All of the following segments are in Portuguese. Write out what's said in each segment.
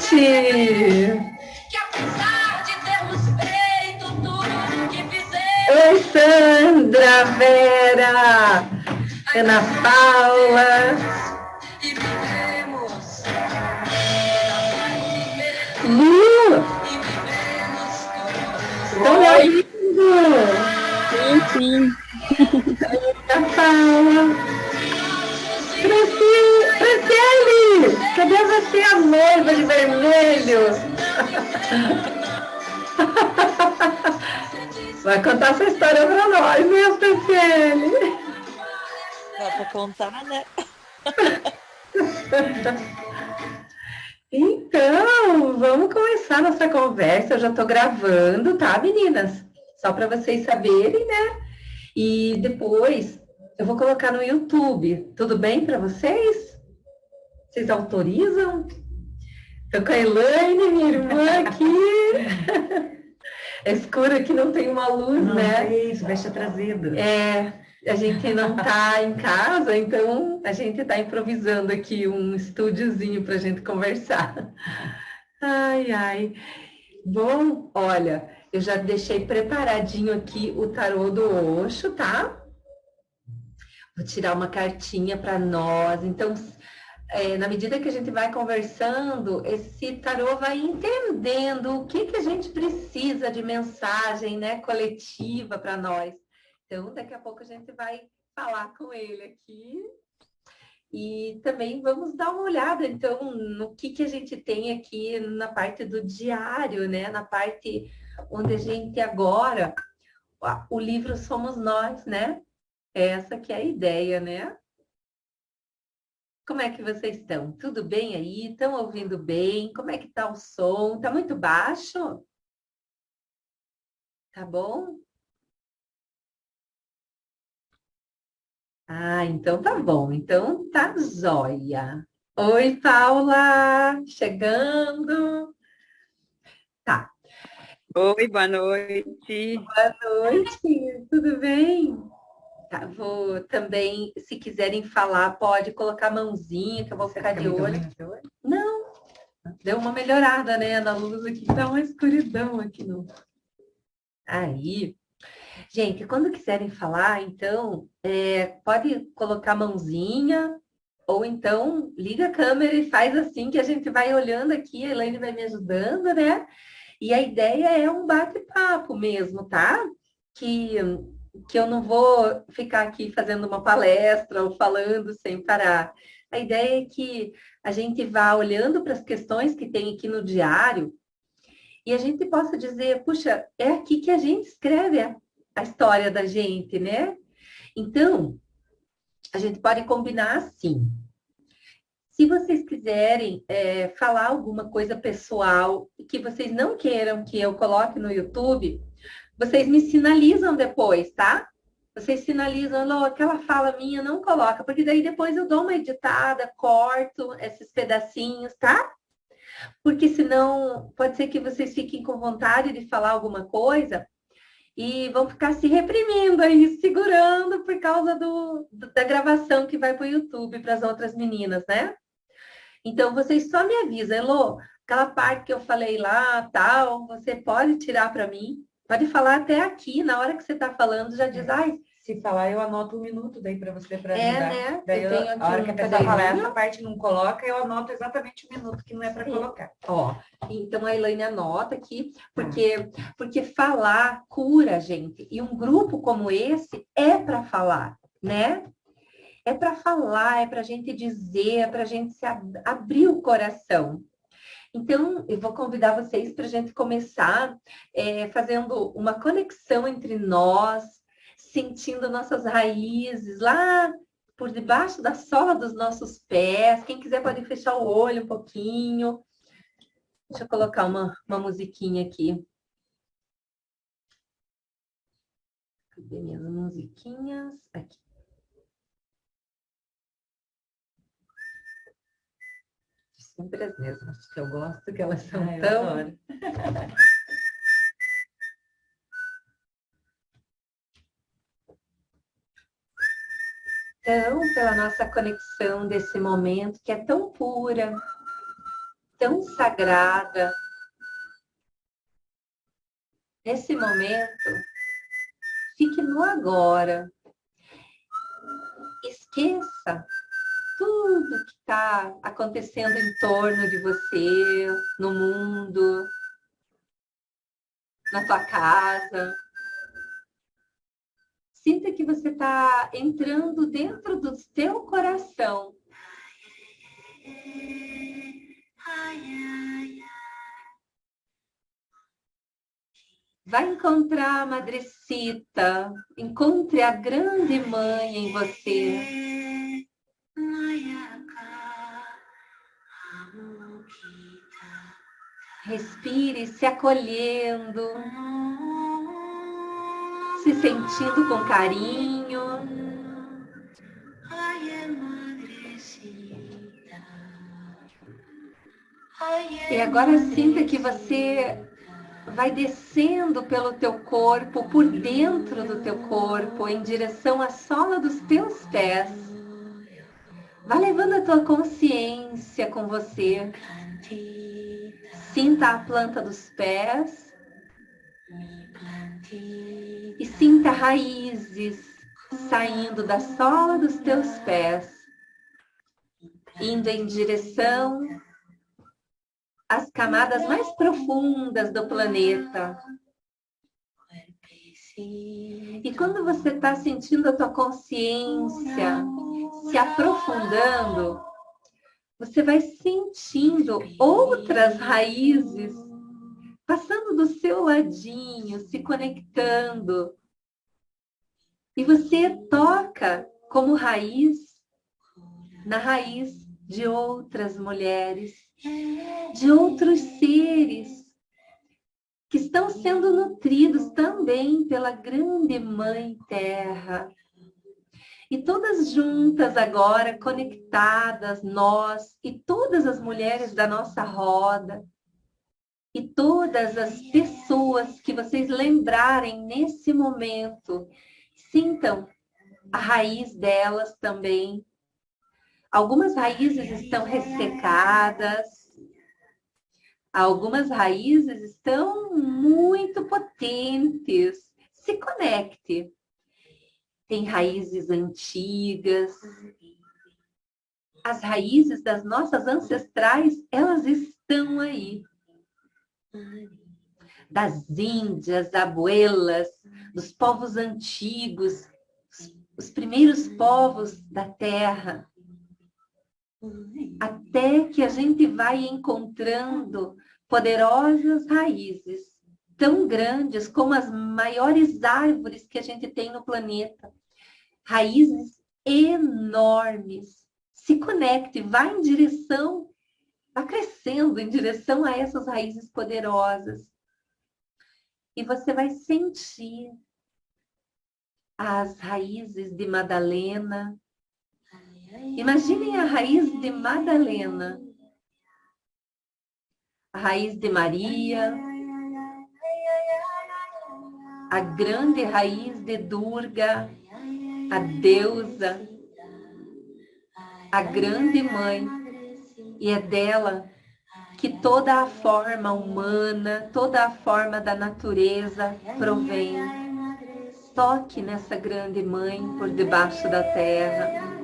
Que apesar de termos feito tudo que fizemos. Oi, Sandra, Vera, Ana Paula. E vivemos. Lu! E vivemos todos. Estão me ouvindo? Sim, sim. Ana Paula. Franciele, cadê você, a noiva de vermelho? Vai contar essa história para nós, né, Franciele? Dá para contar, né? Então, vamos começar nossa conversa. Eu já estou gravando, tá, meninas? Só para vocês saberem, né? E depois eu vou colocar no YouTube. Tudo bem para vocês? Vocês autorizam? Estou com a Elaine, minha irmã aqui. É escuro aqui, não tem uma luz, não, né? É isso, deixa trazido. A gente não está em casa, então a gente está improvisando aqui um estúdiozinho para a gente conversar. Ai, ai. Bom, olha, eu já deixei preparadinho aqui o tarô do Osho, tá? Vou tirar uma cartinha para nós. Então, na medida que a gente vai conversando, esse tarô vai entendendo o que a gente precisa de mensagem, né, coletiva para nós. Então, daqui a pouco a gente vai falar com ele aqui. E também vamos dar uma olhada, então, no que a gente tem aqui na parte do diário, né? Na parte onde a gente agora, o livro somos nós, né? Essa que é a ideia, né? Como é que vocês estão? Tudo bem aí? Estão ouvindo bem? Como é que tá o som? Tá muito baixo? Tá bom? Ah, então tá bom. Então tá jóia. Oi, Paula! Chegando. Tá. Oi, boa noite. Boa noite, tudo bem? Tá, vou também, se quiserem falar, pode colocar a mãozinha, que eu vou ficar de olho. Não, deu uma melhorada, né? Na luz aqui, tá uma escuridão aqui no. Aí, gente, quando quiserem falar, então, pode colocar a mãozinha, ou então liga a câmera e faz assim que a gente vai olhando aqui, a Elaine vai me ajudando, né? E a ideia é um bate-papo mesmo, tá? Que eu não vou ficar aqui fazendo uma palestra ou falando sem parar. A ideia é que a gente vá olhando para as questões que tem aqui no diário e a gente possa dizer, puxa, é aqui que a gente escreve a história da gente, né? Então, a gente pode combinar assim. Se vocês quiserem falar alguma coisa pessoal que vocês não queiram que eu coloque no YouTube, vocês me sinalizam depois, tá? Vocês sinalizam, Lô, aquela fala minha não coloca, porque daí depois eu dou uma editada, corto esses pedacinhos, tá? Porque senão pode ser que vocês fiquem com vontade de falar alguma coisa e vão ficar se reprimindo aí, segurando por causa da gravação que vai para o YouTube para as outras meninas, né? Então, vocês só me avisam, Elô, aquela parte que eu falei lá, tal, você pode tirar para mim, pode falar até aqui, na hora que você está falando, já diz, ai, se falar, eu anoto um minuto daí para você para ajudar. Né? Daí eu tenho aqui a hora que a pessoa falar, essa parte não coloca, eu anoto exatamente o minuto que não é para colocar. Ó, então a Elaine anota aqui, porque falar cura, gente. E um grupo como esse é para falar, né? É para falar, é para a gente dizer, é para a gente abrir o coração. Então, eu vou convidar vocês para a gente começar fazendo uma conexão entre nós, sentindo nossas raízes lá por debaixo da sola dos nossos pés. Quem quiser pode fechar o olho um pouquinho. Deixa eu colocar uma musiquinha aqui. Cadê minhas musiquinhas? Aqui. Sempre as mesmas, que eu gosto, que elas são tão... Então, pela nossa conexão desse momento, que é tão pura, tão sagrada. Nesse momento, fique no agora. Esqueça tudo que está acontecendo em torno de você, no mundo, na tua casa. Sinta que você está entrando dentro do teu coração. Vai encontrar a Madrecita, encontre a grande mãe em você. Respire se acolhendo, se sentindo com carinho. E agora sinta que você vai descendo pelo teu corpo, por dentro do teu corpo, em direção à sola dos teus pés. Vai levando a tua consciência com você. Sinta a planta dos pés. E sinta raízes saindo da sola dos teus pés, indo em direção às camadas mais profundas do planeta. E quando você está sentindo a tua consciência se aprofundando, você vai sentindo outras raízes passando do seu ladinho, se conectando. E você toca como raiz, na raiz de outras mulheres, de outros seres que estão sendo nutridos também pela grande Mãe Terra. E todas juntas agora, conectadas, nós e todas as mulheres da nossa roda, e todas as pessoas que vocês lembrarem nesse momento, sintam a raiz delas também. Algumas raízes estão ressecadas, algumas raízes estão muito potentes. Se conecte. Tem raízes antigas. As raízes das nossas ancestrais, elas estão aí. Das índias, abuelas, dos povos antigos, os primeiros povos da Terra. Até que a gente vai encontrando poderosas raízes, tão grandes como as maiores árvores que a gente tem no planeta. Raízes enormes. Se conecte, vá em direção, vá crescendo em direção a essas raízes poderosas. E você vai sentir as raízes de Madalena. Imaginem a raiz de Madalena, a raiz de Maria, a grande raiz de Durga, a deusa, a grande mãe. E é dela que toda a forma humana, toda a forma da natureza provém. Toque nessa grande mãe por debaixo da terra.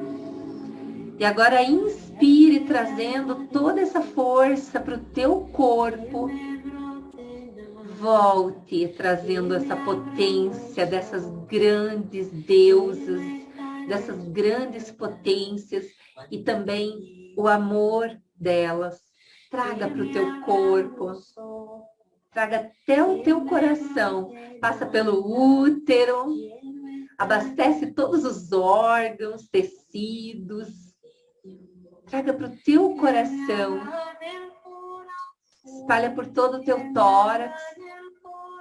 E agora inspire, trazendo toda essa força para o teu corpo. Volte, trazendo essa potência dessas grandes deusas, dessas grandes potências e também o amor delas. Traga para o teu corpo, traga até o teu coração, passa pelo útero, abastece todos os órgãos, tecidos. Traga para o teu coração, espalha por todo o teu tórax,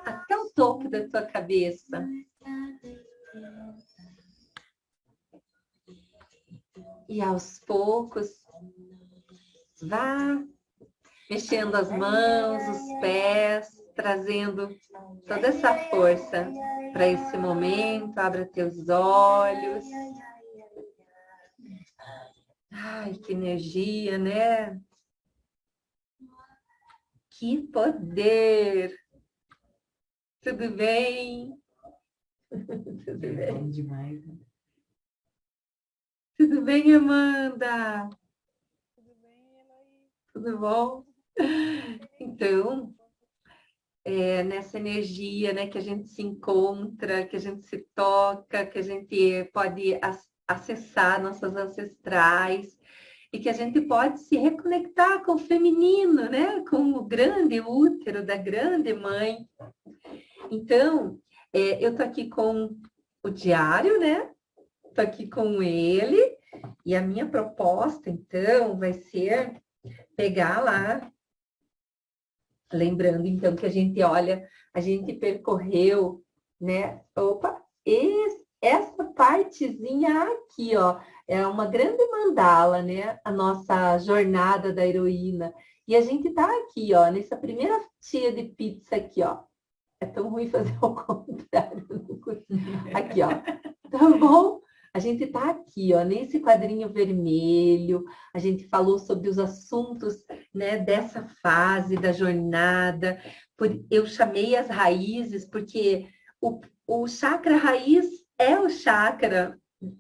até o topo da tua cabeça. E aos poucos, vá mexendo as mãos, os pés, trazendo toda essa força para esse momento. Abra teus olhos. Ai, que energia, né? Que poder! Tudo bem? Tudo bem? Bom demais, né? Tudo bem, Amanda? Tudo bem, Eloy? Tudo bom? Então, nessa energia, né, que a gente se encontra, que a gente se toca, que a gente pode acessar nossas ancestrais e que a gente pode se reconectar com o feminino, né, com o grande útero da grande mãe. Então, eu tô aqui com o diário, né? Tô aqui com ele e a minha proposta, então, vai ser pegar lá. Lembrando, então, que a gente olha, a gente percorreu, né? Opa, essa partezinha aqui, ó, é uma grande mandala, né? A nossa jornada da heroína. E a gente tá aqui, ó, nessa primeira fatia de pizza aqui, ó. É tão ruim fazer ao contrário. Aqui, ó. Tá bom? A gente está aqui, ó, nesse quadrinho vermelho. A gente falou sobre os assuntos, né, dessa fase da jornada. Eu chamei as raízes, porque o chakra raiz é o chakra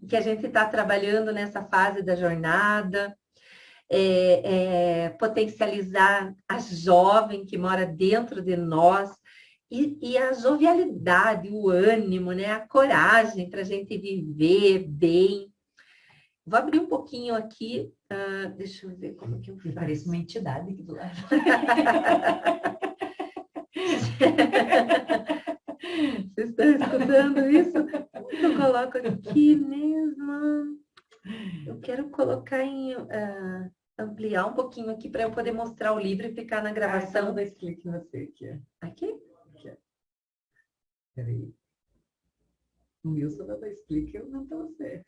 que a gente está trabalhando nessa fase da jornada. Potencializar a jovem que mora dentro de nós. E a jovialidade, o ânimo, né? A coragem para a gente viver bem. Vou abrir um pouquinho aqui. Deixa eu ver como que eu faço. Parece uma entidade aqui do lado. Vocês estão escutando isso? Como que eu coloco aqui mesmo? Eu quero colocar em... ampliar um pouquinho aqui para eu poder mostrar o livro e ficar na gravação. Então, dois cliques em você aqui. Aqui? Peraí. O Wilson dá 2 cliques, eu não tô certo.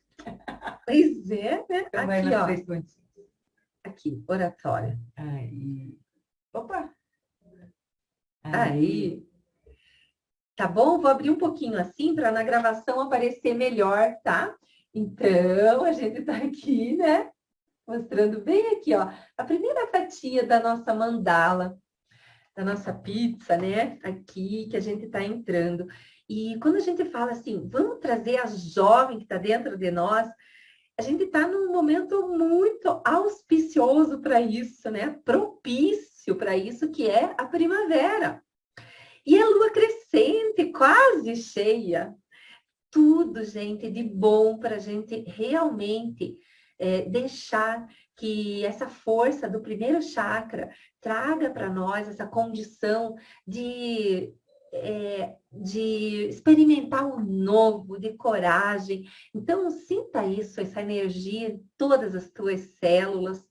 Pois é, né? Então vai Aqui, nas ó. 3 pontinhos. Aqui, oratória. Aí. Opa! Aí. Tá bom? Vou abrir um pouquinho assim para na gravação aparecer melhor, tá? Então, a gente tá aqui, né? Mostrando bem aqui, ó. A primeira fatia da nossa mandala, da nossa pizza, né? Aqui que a gente tá entrando. E quando a gente fala assim, vamos trazer a jovem que está dentro de nós, a gente está num momento muito auspicioso para isso, né? Propício para isso, que é a primavera. E a lua crescente, quase cheia. Tudo, gente, de bom para a gente realmente deixar que essa força do primeiro chakra traga para nós essa condição de experimentar o novo, de coragem. Então, sinta isso, essa energia em todas as tuas células.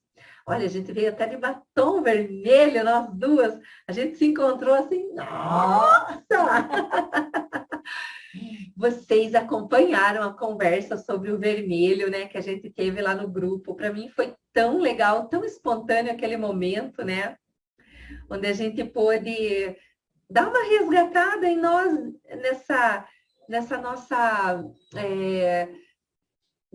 Olha, a gente veio até de batom vermelho, nós duas. A gente se encontrou assim, nossa! Vocês acompanharam a conversa sobre o vermelho, né, que a gente teve lá no grupo. Para mim foi tão legal, tão espontâneo aquele momento, né? Onde a gente pôde dar uma resgatada em nós nessa nossa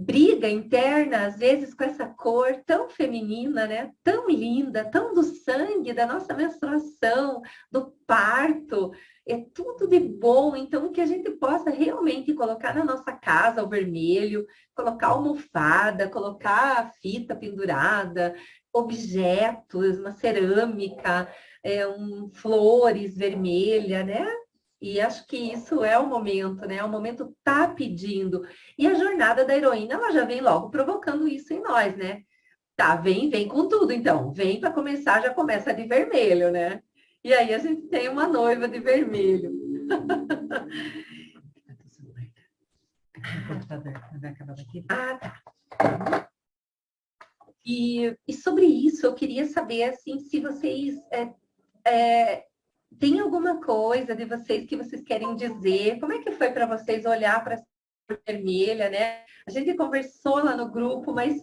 briga interna, às vezes com essa cor tão feminina, né? Tão linda, tão do sangue, da nossa menstruação, do parto. É tudo de bom, então que a gente possa realmente colocar na nossa casa o vermelho, colocar almofada, colocar a fita pendurada, objetos, uma cerâmica, flores vermelhas, né? E acho que isso é o momento, né? O momento tá pedindo. E a jornada da heroína, ela já vem logo provocando isso em nós, né? Tá, vem com tudo, então. Vem para começar, já começa de vermelho, né? E aí a gente tem uma noiva de vermelho. Ah, tá. E sobre isso, eu queria saber, assim, se vocês tem alguma coisa de vocês que vocês querem dizer? Como é que foi para vocês olhar para essa cor vermelha, né? A gente conversou lá no grupo, mas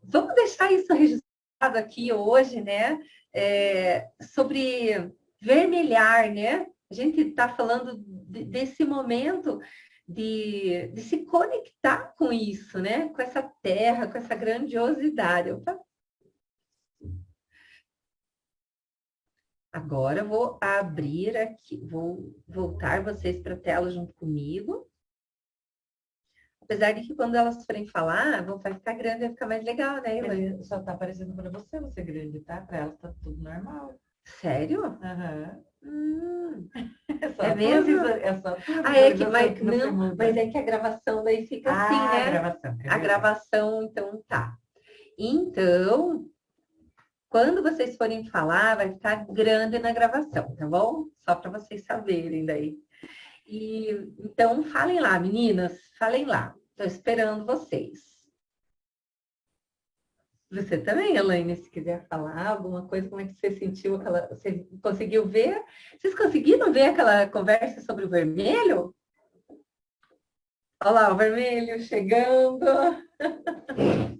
vamos deixar isso registrado aqui hoje, né? Sobre vermelhar, né? A gente está falando desse momento de se conectar com isso, né? Com essa terra, com essa grandiosidade. Opa. Agora eu vou abrir aqui, vou voltar vocês para a tela junto comigo. Apesar de que quando elas forem falar, vai ficar grande, vai ficar mais legal, né, Elaine? Só tá aparecendo para você grande, tá? Para elas tá tudo normal. Sério? Aham. É mesmo? É só tua Mas, não, mas é que a gravação daí fica assim, né? A gravação. A gravação, então tá. Então, quando vocês forem falar, vai ficar grande na gravação, tá bom? Só para vocês saberem daí. E então, falem lá, meninas, falem lá. Estou esperando vocês. Você também, Elaine, se quiser falar alguma coisa, como é que você sentiu aquela... Você conseguiu ver? Vocês conseguiram ver aquela conversa sobre o vermelho? Olha lá, o vermelho chegando.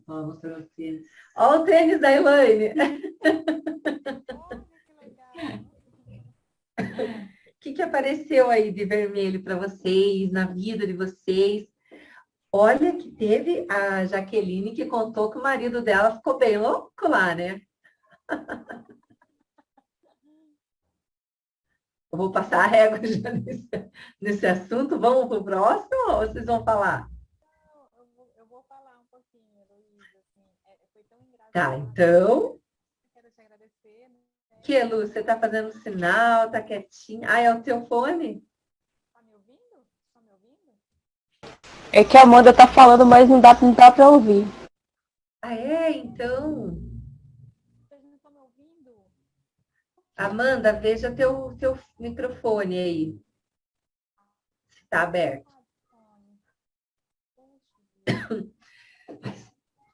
Mostrando o tênis. Olha o tênis da Elaine. O que apareceu aí de vermelho para vocês, na vida de vocês? Olha que teve a Jaqueline que contou que o marido dela ficou bem louco lá, né? Eu vou passar a régua já nesse assunto. Vamos para o próximo ou vocês vão falar? Eu vou falar um pouquinho, Heloísa. Assim, foi tão engraçado. Tá, então. Quero te agradecer. Né? Que, Lu, você tá fazendo sinal, tá quietinha. Ah, é o teu fone? Tá me ouvindo? Tá me ouvindo? É que a Amanda tá falando, mas não dá pra ouvir. Ah, é? Então. Vocês não estão me ouvindo? Amanda, veja teu microfone aí. Se tá aberto.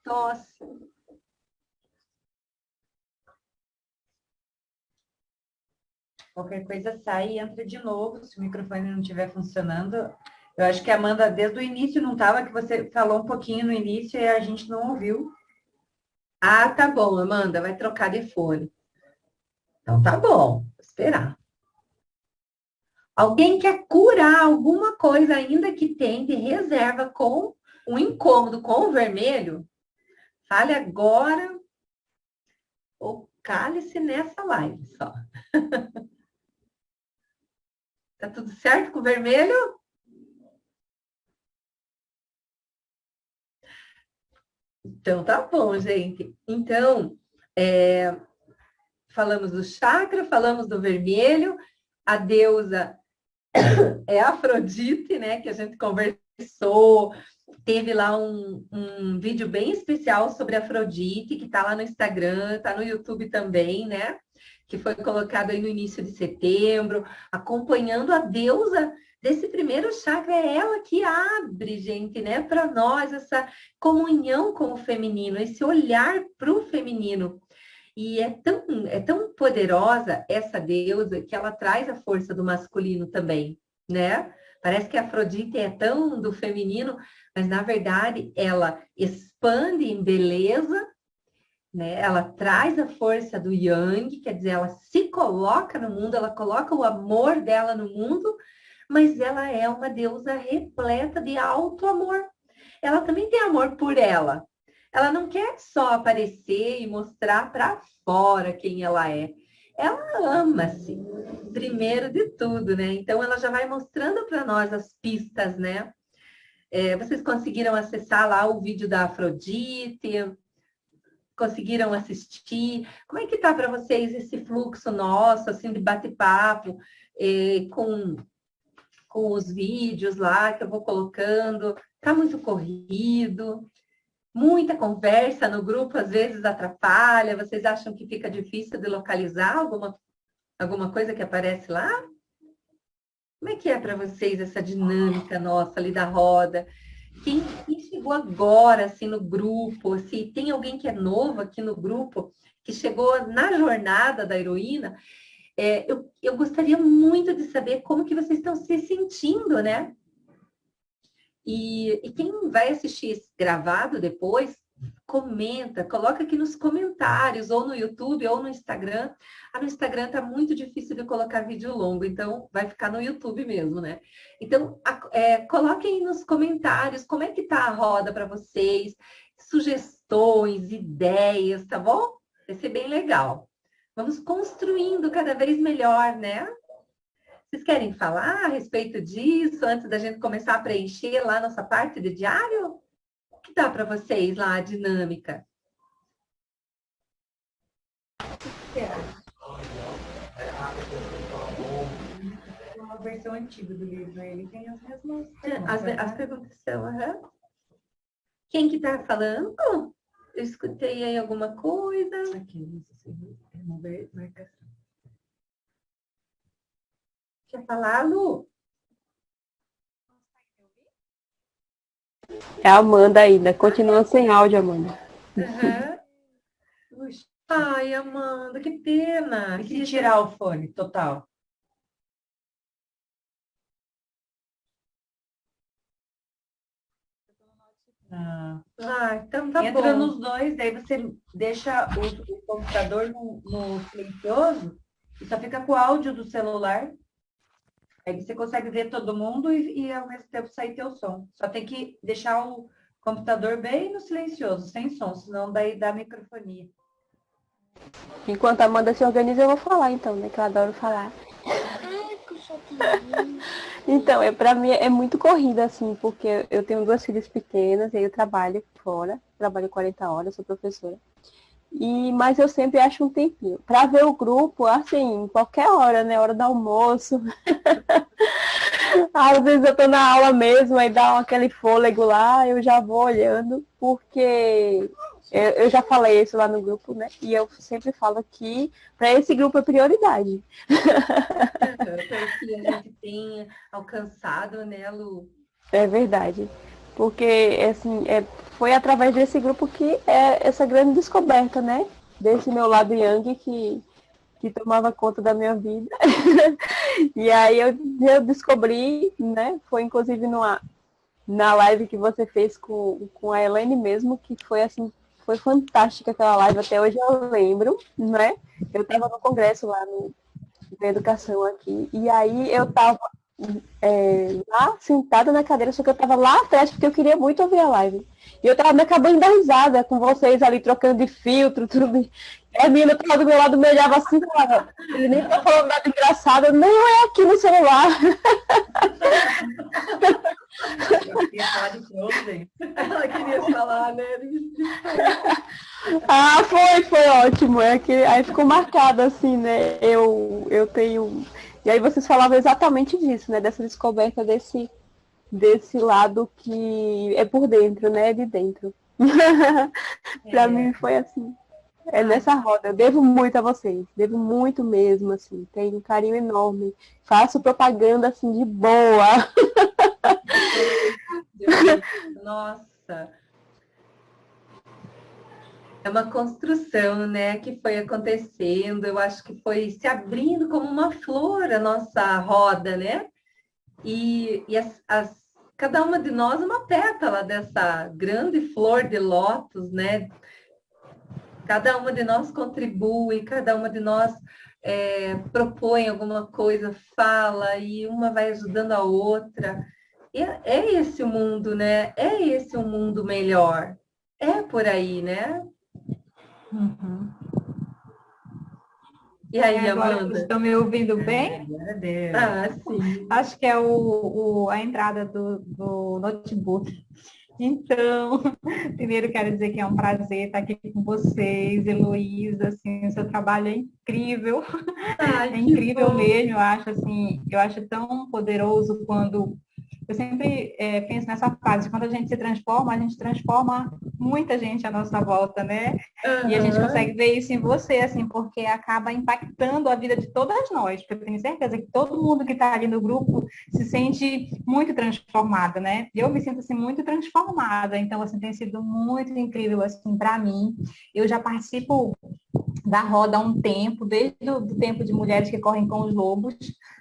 Nossa. Qualquer coisa sai e entra de novo, se o microfone não estiver funcionando. Eu acho que a Amanda, desde o início, não estava, que você falou um pouquinho no início e a gente não ouviu. Ah, tá bom, Amanda, vai trocar de fone. Então tá bom, vou esperar. Alguém quer curar alguma coisa ainda que tem de reserva com um incômodo com o vermelho? Fale agora ou cale-se nessa live só. Tá tudo certo com o vermelho? Então tá bom, gente. Então, falamos do chakra, falamos do vermelho, a deusa é Afrodite, né? Que a gente conversou. Teve lá um vídeo bem especial sobre Afrodite, que tá lá no Instagram, tá no YouTube também, né? Que foi colocado aí no início de setembro, acompanhando a deusa desse primeiro chakra. É ela que abre, gente, né? Para nós, essa comunhão com o feminino, esse olhar para o feminino. E é tão poderosa essa deusa que ela traz a força do masculino também, né? Parece que a Afrodite é tão do feminino, mas na verdade ela expande em beleza, né? Ela traz a força do Yang, quer dizer, ela se coloca no mundo, ela coloca o amor dela no mundo, mas ela é uma deusa repleta de alto amor. Ela também tem amor por ela. Ela não quer só aparecer e mostrar para fora quem ela é. Ela ama-se, primeiro de tudo, né? Então, ela já vai mostrando para nós as pistas, né? Vocês conseguiram acessar lá o vídeo da Afrodite? Conseguiram assistir? Como é que tá para vocês esse fluxo nosso, assim, de bate-papo, com os vídeos lá que eu vou colocando? Tá muito corrido? Muita conversa no grupo, às vezes atrapalha. Vocês acham que fica difícil de localizar alguma coisa que aparece lá? Como é que é para vocês essa dinâmica nossa ali da roda? Quem chegou agora, assim, no grupo? Se tem alguém que é novo aqui no grupo, que chegou na jornada da heroína, eu gostaria muito de saber como que vocês estão se sentindo, né? E quem vai assistir esse gravado depois, comenta, coloca aqui nos comentários, ou no YouTube, ou no Instagram. No Instagram tá muito difícil de colocar vídeo longo, então vai ficar no YouTube mesmo, né? Então, coloquem aí nos comentários como é que tá a roda para vocês, sugestões, ideias, tá bom? Vai ser bem legal. Vamos construindo cada vez melhor, né? Vocês querem falar a respeito disso antes da gente começar a preencher lá nossa parte de diário? O que dá para vocês lá a dinâmica? Uma versão antiga do livro, ele tem as mesmas As perguntas são, quem que está falando? Eu escutei aí alguma coisa. Aqui, remover marcação. Quer falar, Lu? É a Amanda ainda. Continua sem áudio, Amanda. Puxa. Ai, Amanda, que pena. E se tirar o fone total? Então tá Entra bom. nos dois, daí você deixa o computador no silencioso e só fica com o áudio do celular. Aí você consegue ver todo mundo e ao mesmo tempo sair teu som. Só tem que deixar o computador bem no silencioso, sem som, senão daí dá microfonia. Enquanto a Amanda se organiza, eu vou falar então, né? Que eu adoro falar. Então, pra mim é muito corrida, assim, porque eu tenho 2 filhas pequenas, e aí eu trabalho fora, trabalho 40 horas, sou professora. Mas eu sempre acho um tempinho. Pra ver o grupo, assim, qualquer hora, né? Hora do almoço. Às vezes eu tô na aula mesmo, aí dá aquele fôlego lá, eu já vou olhando, porque eu já falei isso lá no grupo, né? E eu sempre falo que para esse grupo é prioridade. Para que a gente tenha alcançado, né, Lu? É verdade. Porque, assim, foi através desse grupo que é essa grande descoberta, né? Desse meu lado yang que tomava conta da minha vida. E aí eu descobri, né? Foi inclusive na live que você fez com a Elaine mesmo, que foi assim, foi fantástica aquela live, até hoje eu lembro, né? Eu estava no congresso lá na educação aqui, e aí eu estava lá sentada na cadeira, só que eu estava lá atrás, porque eu queria muito ouvir a live. E eu estava me acabando da risada com vocês ali, trocando de filtro, tudo. E a menina estava do meu lado, me olhava assim, falava, ele nem tá falando nada engraçado, não, é aqui no celular. Eu queria falar de Frozen. Ela queria falar, né? Foi ótimo. Aí ficou marcado, assim, né? Eu tenho. E aí vocês falavam exatamente disso, né? Dessa descoberta desse lado que é por dentro, né? De dentro. Pra mim foi assim. É nessa roda. Eu devo muito a vocês. Devo muito mesmo, assim. Tenho um carinho enorme. Faço propaganda, assim, de boa. Nossa. É uma construção, né, que foi acontecendo. Eu acho que foi se abrindo como uma flor a nossa roda, né? E cada uma de nós uma pétala dessa grande flor de lótus, né? Cada uma de nós contribui, cada uma de nós propõe alguma coisa, fala, e uma vai ajudando a outra. E é esse o mundo, né? É esse o mundo melhor. É por aí, né? Uhum. E aí, agora Amanda? vocês estão me ouvindo bem? Sim. Acho que é a entrada do notebook. Então, primeiro quero dizer que é um prazer estar aqui com vocês, Heloísa, assim, o seu trabalho é incrível, é incrível mesmo, eu acho tão poderoso quando eu sempre penso nessa fase, quando a gente transforma muita gente à nossa volta, né? Uhum. E a gente consegue ver isso em você, assim, porque acaba impactando a vida de todas nós, porque eu tenho certeza que todo mundo que está ali no grupo se sente muito transformada, né? Eu me sinto, assim, muito transformada, então, assim, tem sido muito incrível, assim, para mim. Eu já participo da roda há um tempo, desde o tempo de Mulheres que Correm com os Lobos,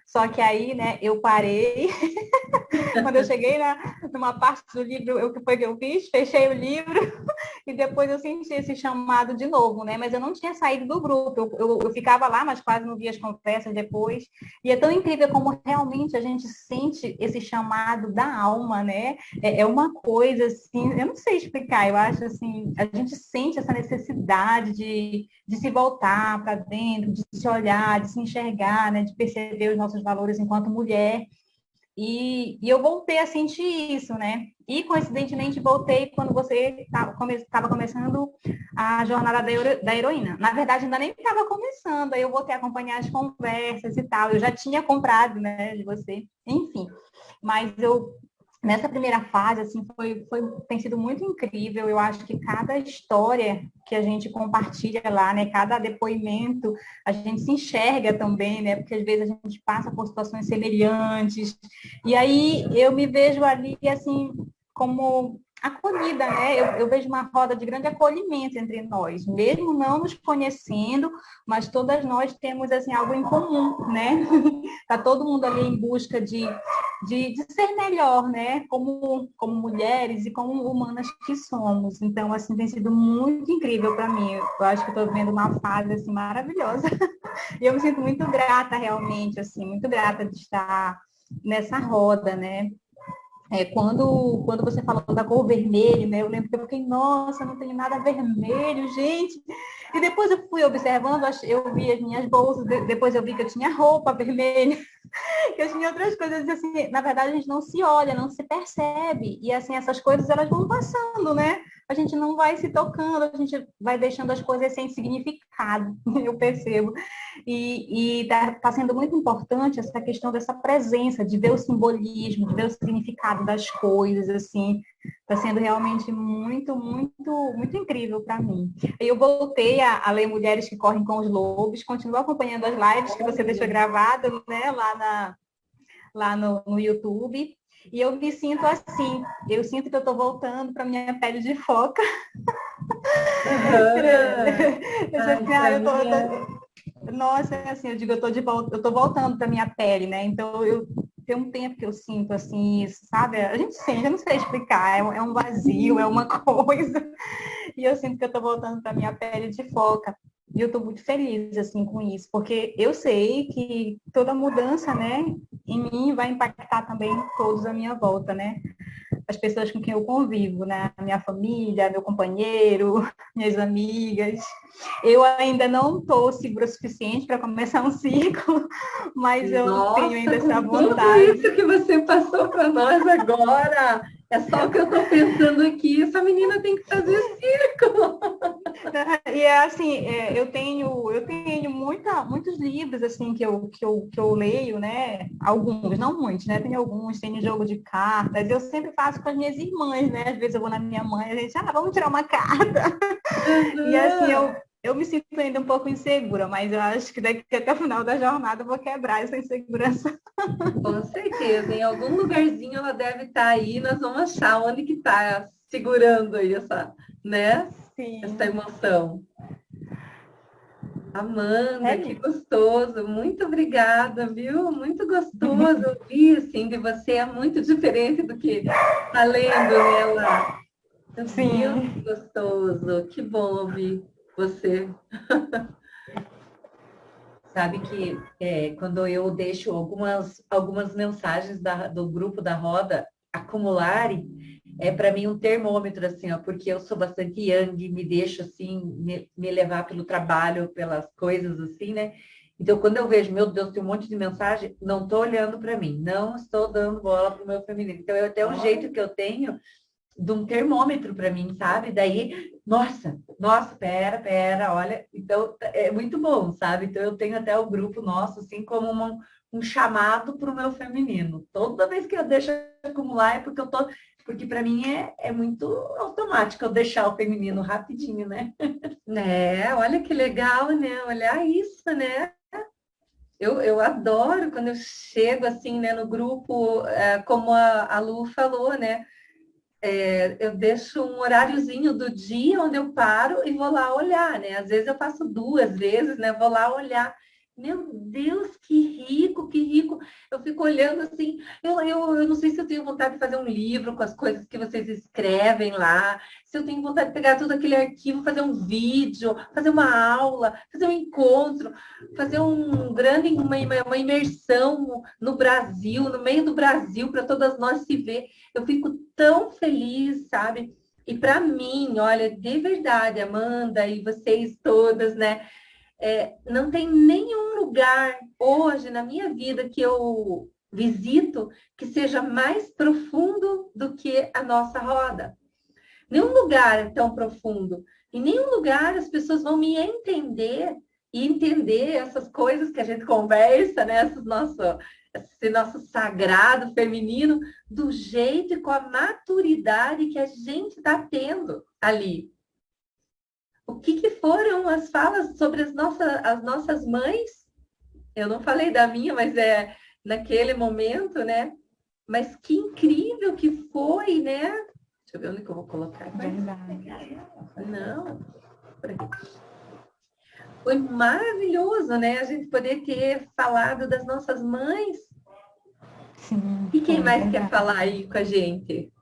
só que aí, né, eu parei, quando eu cheguei numa parte do livro, o que foi que eu fiz? Fechei o livro e depois eu senti esse chamado de novo, né? Mas eu não tinha saído do grupo, eu ficava lá, mas quase não via as conversas depois. E é tão incrível como realmente a gente sente esse chamado da alma, né? É uma coisa assim, eu não sei explicar, eu acho assim, a gente sente essa necessidade de se voltar para dentro, de se olhar, de se enxergar, né? De perceber os nossos valores enquanto mulher. E eu voltei a sentir isso, né? E, coincidentemente, voltei quando você estava começando a jornada da heroína. Na verdade, ainda nem estava começando, aí eu voltei a acompanhar as conversas e tal. Eu já tinha comprado, né, de você, enfim. Mas nessa primeira fase, assim, tem sido muito incrível. Eu acho que cada história que a gente compartilha lá, né, cada depoimento, a gente se enxerga também, né, porque às vezes a gente passa por situações semelhantes. E aí eu me vejo ali, assim, como acolhida, né? Eu vejo uma roda de grande acolhimento entre nós, mesmo não nos conhecendo, mas todas nós temos, assim, algo em comum, né? Tá todo mundo ali em busca de ser melhor, né? Como mulheres e como humanas que somos. Então, assim, tem sido muito incrível para mim. Eu acho que estou vivendo uma fase, assim, maravilhosa. E eu me sinto muito grata, realmente, assim, muito grata de estar nessa roda, né? Quando você falou da cor vermelho, né? Eu lembro que eu fiquei, nossa, não tenho nada vermelho, gente. E depois eu fui observando, eu vi as minhas bolsas, depois eu vi que eu tinha roupa vermelha, que eu tinha outras coisas, assim, na verdade a gente não se olha, não se percebe. E assim, essas coisas elas vão passando, né? A gente não vai se tocando, a gente vai deixando as coisas sem significado, eu percebo. E tá sendo muito importante essa questão dessa presença, de ver o simbolismo, de ver o significado das coisas, assim. Está sendo realmente muito, muito, muito incrível para mim. Eu voltei a ler Mulheres que Correm com os Lobos, continuo acompanhando as lives que você deixou gravado, né, lá no YouTube. E eu me sinto assim, eu sinto que eu estou voltando para minha pele de foca. Nossa, assim, eu digo, eu tô de volta, eu tô voltando para minha pele, né? Então tem um tempo que eu sinto assim, isso, sabe? A gente sente, eu não sei explicar, é um vazio, é uma coisa. E eu sinto que eu tô voltando para minha pele de foca. E eu tô muito feliz assim com isso, porque eu sei que toda mudança, né, em mim vai impactar também todos à minha volta, né? As pessoas com quem eu convivo, né? Minha família, meu companheiro, minhas amigas. Eu ainda não estou segura o suficiente para começar um ciclo, mas eu tenho ainda essa vontade. Tudo isso que você passou para nós agora, é só o que eu estou pensando aqui. Essa menina tem que fazer ciclo. E é assim, eu tenho muitos livros assim que eu leio, né? Alguns, não muitos, né? Tem alguns, tem jogo de cartas. Eu sempre faço com as minhas irmãs, né? Às vezes eu vou na minha mãe, a gente, vamos tirar uma carta. Uhum. E assim, eu me sinto ainda um pouco insegura, mas eu acho que daqui até o final da jornada eu vou quebrar essa insegurança. Com certeza, em algum lugarzinho ela deve estar aí, nós vamos achar onde que está segurando aí essa, né? Sim. Essa emoção. Amanda, que gostoso, muito obrigada, viu? Muito gostoso ouvir, assim, de você, é muito diferente do que está lendo, né, lá. Sim. Muito gostoso, que bom ouvir você. Sabe que quando eu deixo algumas mensagens do grupo da roda acumularem, é para mim um termômetro, assim, ó, porque eu sou bastante yang, me deixo assim, me levar pelo trabalho, pelas coisas assim, né? Então, quando eu vejo, meu Deus, tem um monte de mensagem, não estou olhando para mim, não estou dando bola para o meu feminino. Então, é até um jeito que eu tenho de um termômetro para mim, sabe? Daí, nossa, pera, olha. Então, é muito bom, sabe? Então, eu tenho até o grupo nosso, assim, como um chamado para o meu feminino. Toda vez que eu deixo acumular é porque eu tô. Porque para mim é muito automático eu deixar o feminino rapidinho, né? Né? Olha que legal, né? Olhar isso, né? Eu adoro quando eu chego assim, né, no grupo, como a Lu falou, né? Eu deixo um horáriozinho do dia onde eu paro e vou lá olhar, né? Às vezes eu faço 2 vezes, né? Vou lá olhar. Meu Deus, que rico, que rico. Eu fico olhando assim, eu não sei se eu tenho vontade de fazer um livro com as coisas que vocês escrevem lá, se eu tenho vontade de pegar todo aquele arquivo, fazer um vídeo, fazer uma aula, fazer um encontro, fazer uma imersão no Brasil, no meio do Brasil, para todas nós se ver. Eu fico tão feliz, sabe? E para mim, olha, de verdade, Amanda e vocês todas, né? Não tem nenhum lugar hoje na minha vida que eu visito que seja mais profundo do que a nossa roda. Nenhum lugar é tão profundo. Em nenhum lugar as pessoas vão me entender e entender essas coisas que a gente conversa, né? Esse nosso sagrado feminino, do jeito e com a maturidade que a gente está tendo ali. O que foram as falas sobre as nossas mães? Eu não falei da minha, mas naquele momento, né? Mas que incrível que foi, né? Deixa eu ver onde que eu vou colocar. Não. Por aqui. Foi maravilhoso, né? A gente poder ter falado das nossas mães. Sim. E quem mais quer falar aí com a gente?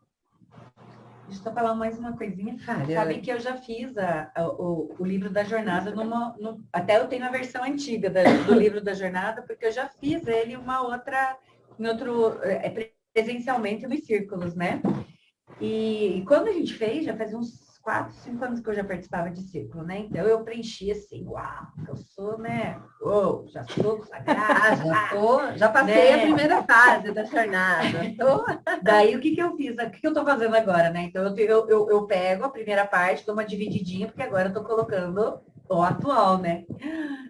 Deixa eu falar mais uma coisinha. Sabe que eu já fiz o livro da jornada, até eu tenho a versão antiga do livro da jornada, porque eu já fiz ele presencialmente nos círculos, né? E quando a gente fez, já faz uns 4, 5 anos que eu já participava de círculo, né? Então eu preenchi assim, uau, eu sou, né? Já sou sagrada, já passei, né, a primeira fase da jornada. Daí o que eu fiz? O que eu tô fazendo agora, né? Então eu pego a primeira parte, dou uma divididinha, porque agora eu tô colocando o atual, né?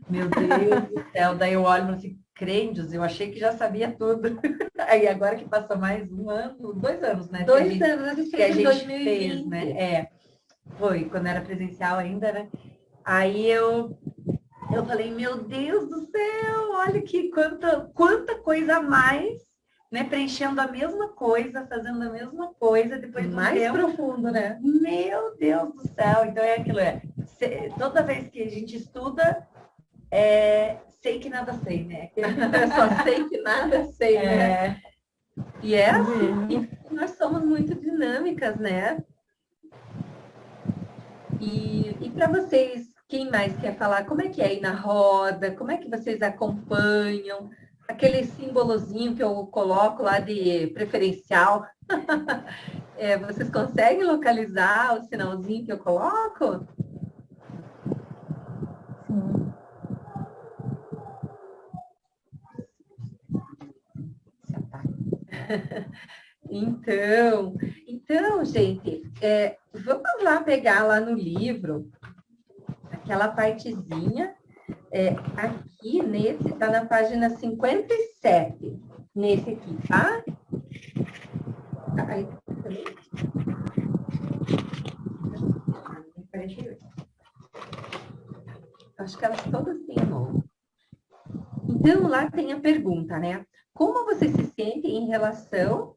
Meu Deus do céu, daí eu olho e falo assim, crentes, eu achei que já sabia tudo. Aí agora que passou mais 1 ano, 2 anos, né? 2 anos que a gente fez, né? Foi, quando era presencial ainda, né? Aí eu falei, meu Deus do céu, olha que quanta coisa a mais, né? Preenchendo a mesma coisa, fazendo a mesma coisa, depois do mais tempo, profundo, né? Meu Deus do céu, então é aquilo, toda vez que a gente estuda, sei que nada sei, né? Só sei que nada sei, né? E assim, nós somos muito dinâmicas, né? E para vocês, quem mais quer falar? Como é que é ir na roda? Como é que vocês acompanham? Aquele símbolozinho que eu coloco lá de preferencial. Vocês conseguem localizar o sinalzinho que eu coloco? Então, gente, vamos lá pegar lá no livro aquela partezinha. Aqui nesse, tá na página 57. Nesse aqui, tá? Aí, acho que elas todas têm novo. Então, lá tem a pergunta, né? Como você se sente em relação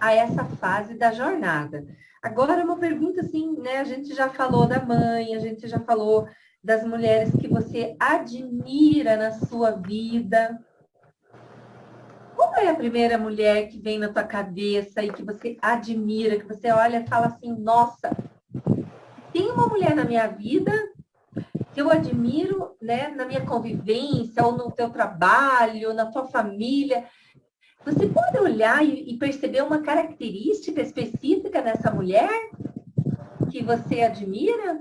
a essa fase da jornada? Agora, uma pergunta assim, né? A gente já falou da mãe, a gente já falou das mulheres que você admira na sua vida. Qual é a primeira mulher que vem na tua cabeça e que você admira, que você olha e fala assim, nossa, tem uma mulher na minha vida que eu admiro, né, na minha convivência, ou no teu trabalho, na tua família. Você pode olhar e perceber uma característica específica nessa mulher que você admira?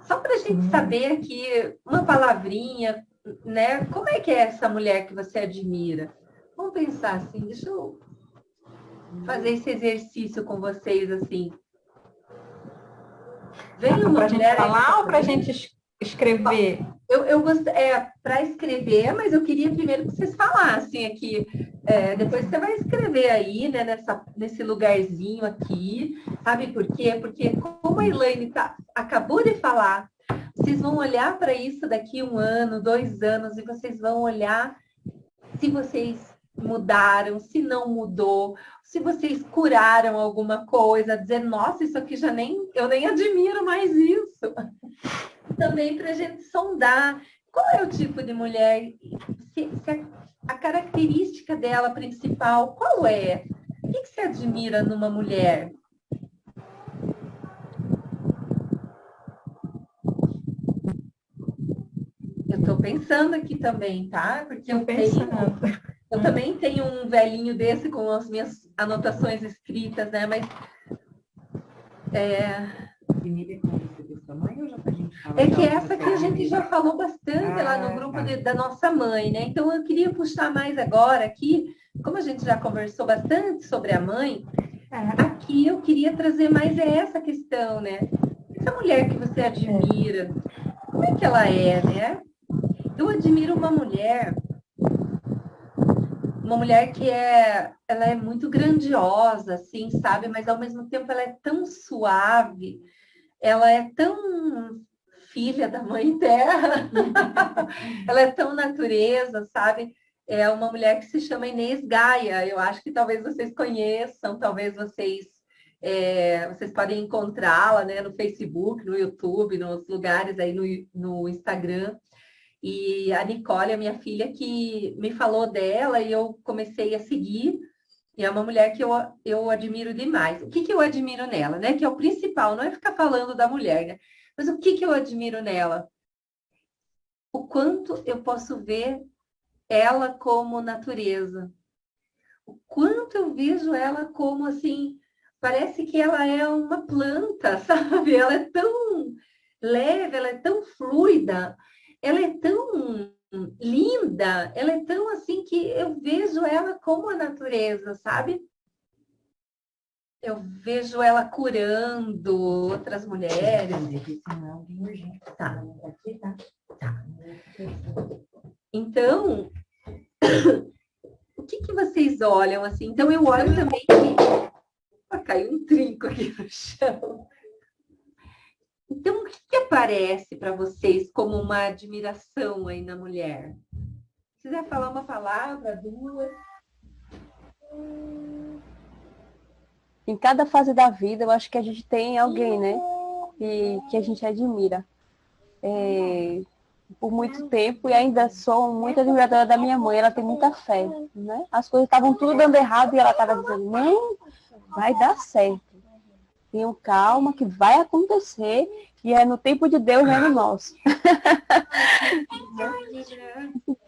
Só para a gente saber aqui uma palavrinha, né? Como é que é essa mulher que você admira? Vamos pensar assim, deixa eu fazer esse exercício com vocês assim. Vem uma para a gente falar ou para a gente escrever? Eu gostaria para escrever, mas eu queria primeiro que vocês falassem aqui. Depois você vai escrever aí, né, nesse lugarzinho aqui. Sabe por quê? Porque como a Elaine acabou de falar, vocês vão olhar para isso daqui 1 ano, 2 anos, e vocês vão olhar se vocês mudaram, se não mudou, se vocês curaram alguma coisa, dizer, nossa, isso aqui eu nem admiro mais isso. Também para a gente sondar qual é o tipo de mulher, se a característica dela principal, qual é? O que você admira numa mulher? Eu estou pensando aqui também, tá? Porque eu também tenho um velhinho desse com as minhas anotações escritas, né? Mas é que essa que a gente já falou bastante lá no grupo da nossa mãe, né? Então eu queria puxar mais agora aqui, como a gente já conversou bastante sobre a mãe, aqui eu queria trazer mais essa questão, né? Essa mulher que você admira, como é que ela é, né? Eu admiro uma mulher que ela é muito grandiosa, assim, sabe? Mas ao mesmo tempo ela é tão suave, ela é tão filha da mãe terra, ela é tão natureza, sabe? É uma mulher que se chama Inês Gaia. Eu acho que talvez vocês conheçam, talvez vocês podem encontrá-la, né, no Facebook, no YouTube, nos lugares aí no Instagram. E a Nicole, a minha filha, que me falou dela e eu comecei a seguir. E é uma mulher que eu admiro demais. O que eu admiro nela, né? Que é o principal, não é ficar falando da mulher, né? Mas o que eu admiro nela? O quanto eu posso ver ela como natureza. O quanto eu vejo ela como, assim, parece que ela é uma planta, sabe? Ela é tão leve, ela é tão fluida, ela é tão linda, ela é tão assim que eu vejo ela como a natureza, sabe? Eu vejo ela curando outras mulheres. Tá. Então, o que vocês olham assim? Então, eu olho também que... caiu um trinco aqui no chão. Então, o que aparece para vocês como uma admiração aí na mulher? Se quiser falar uma palavra, duas. Em cada fase da vida, eu acho que a gente tem alguém, né? Que a gente admira. Por muito tempo, e ainda sou muito admiradora da minha mãe. Ela tem muita fé, né? As coisas estavam tudo dando errado e ela estava dizendo, não, vai dar certo. Tenham calma, que vai acontecer, e é no tempo de Deus, não é no nosso.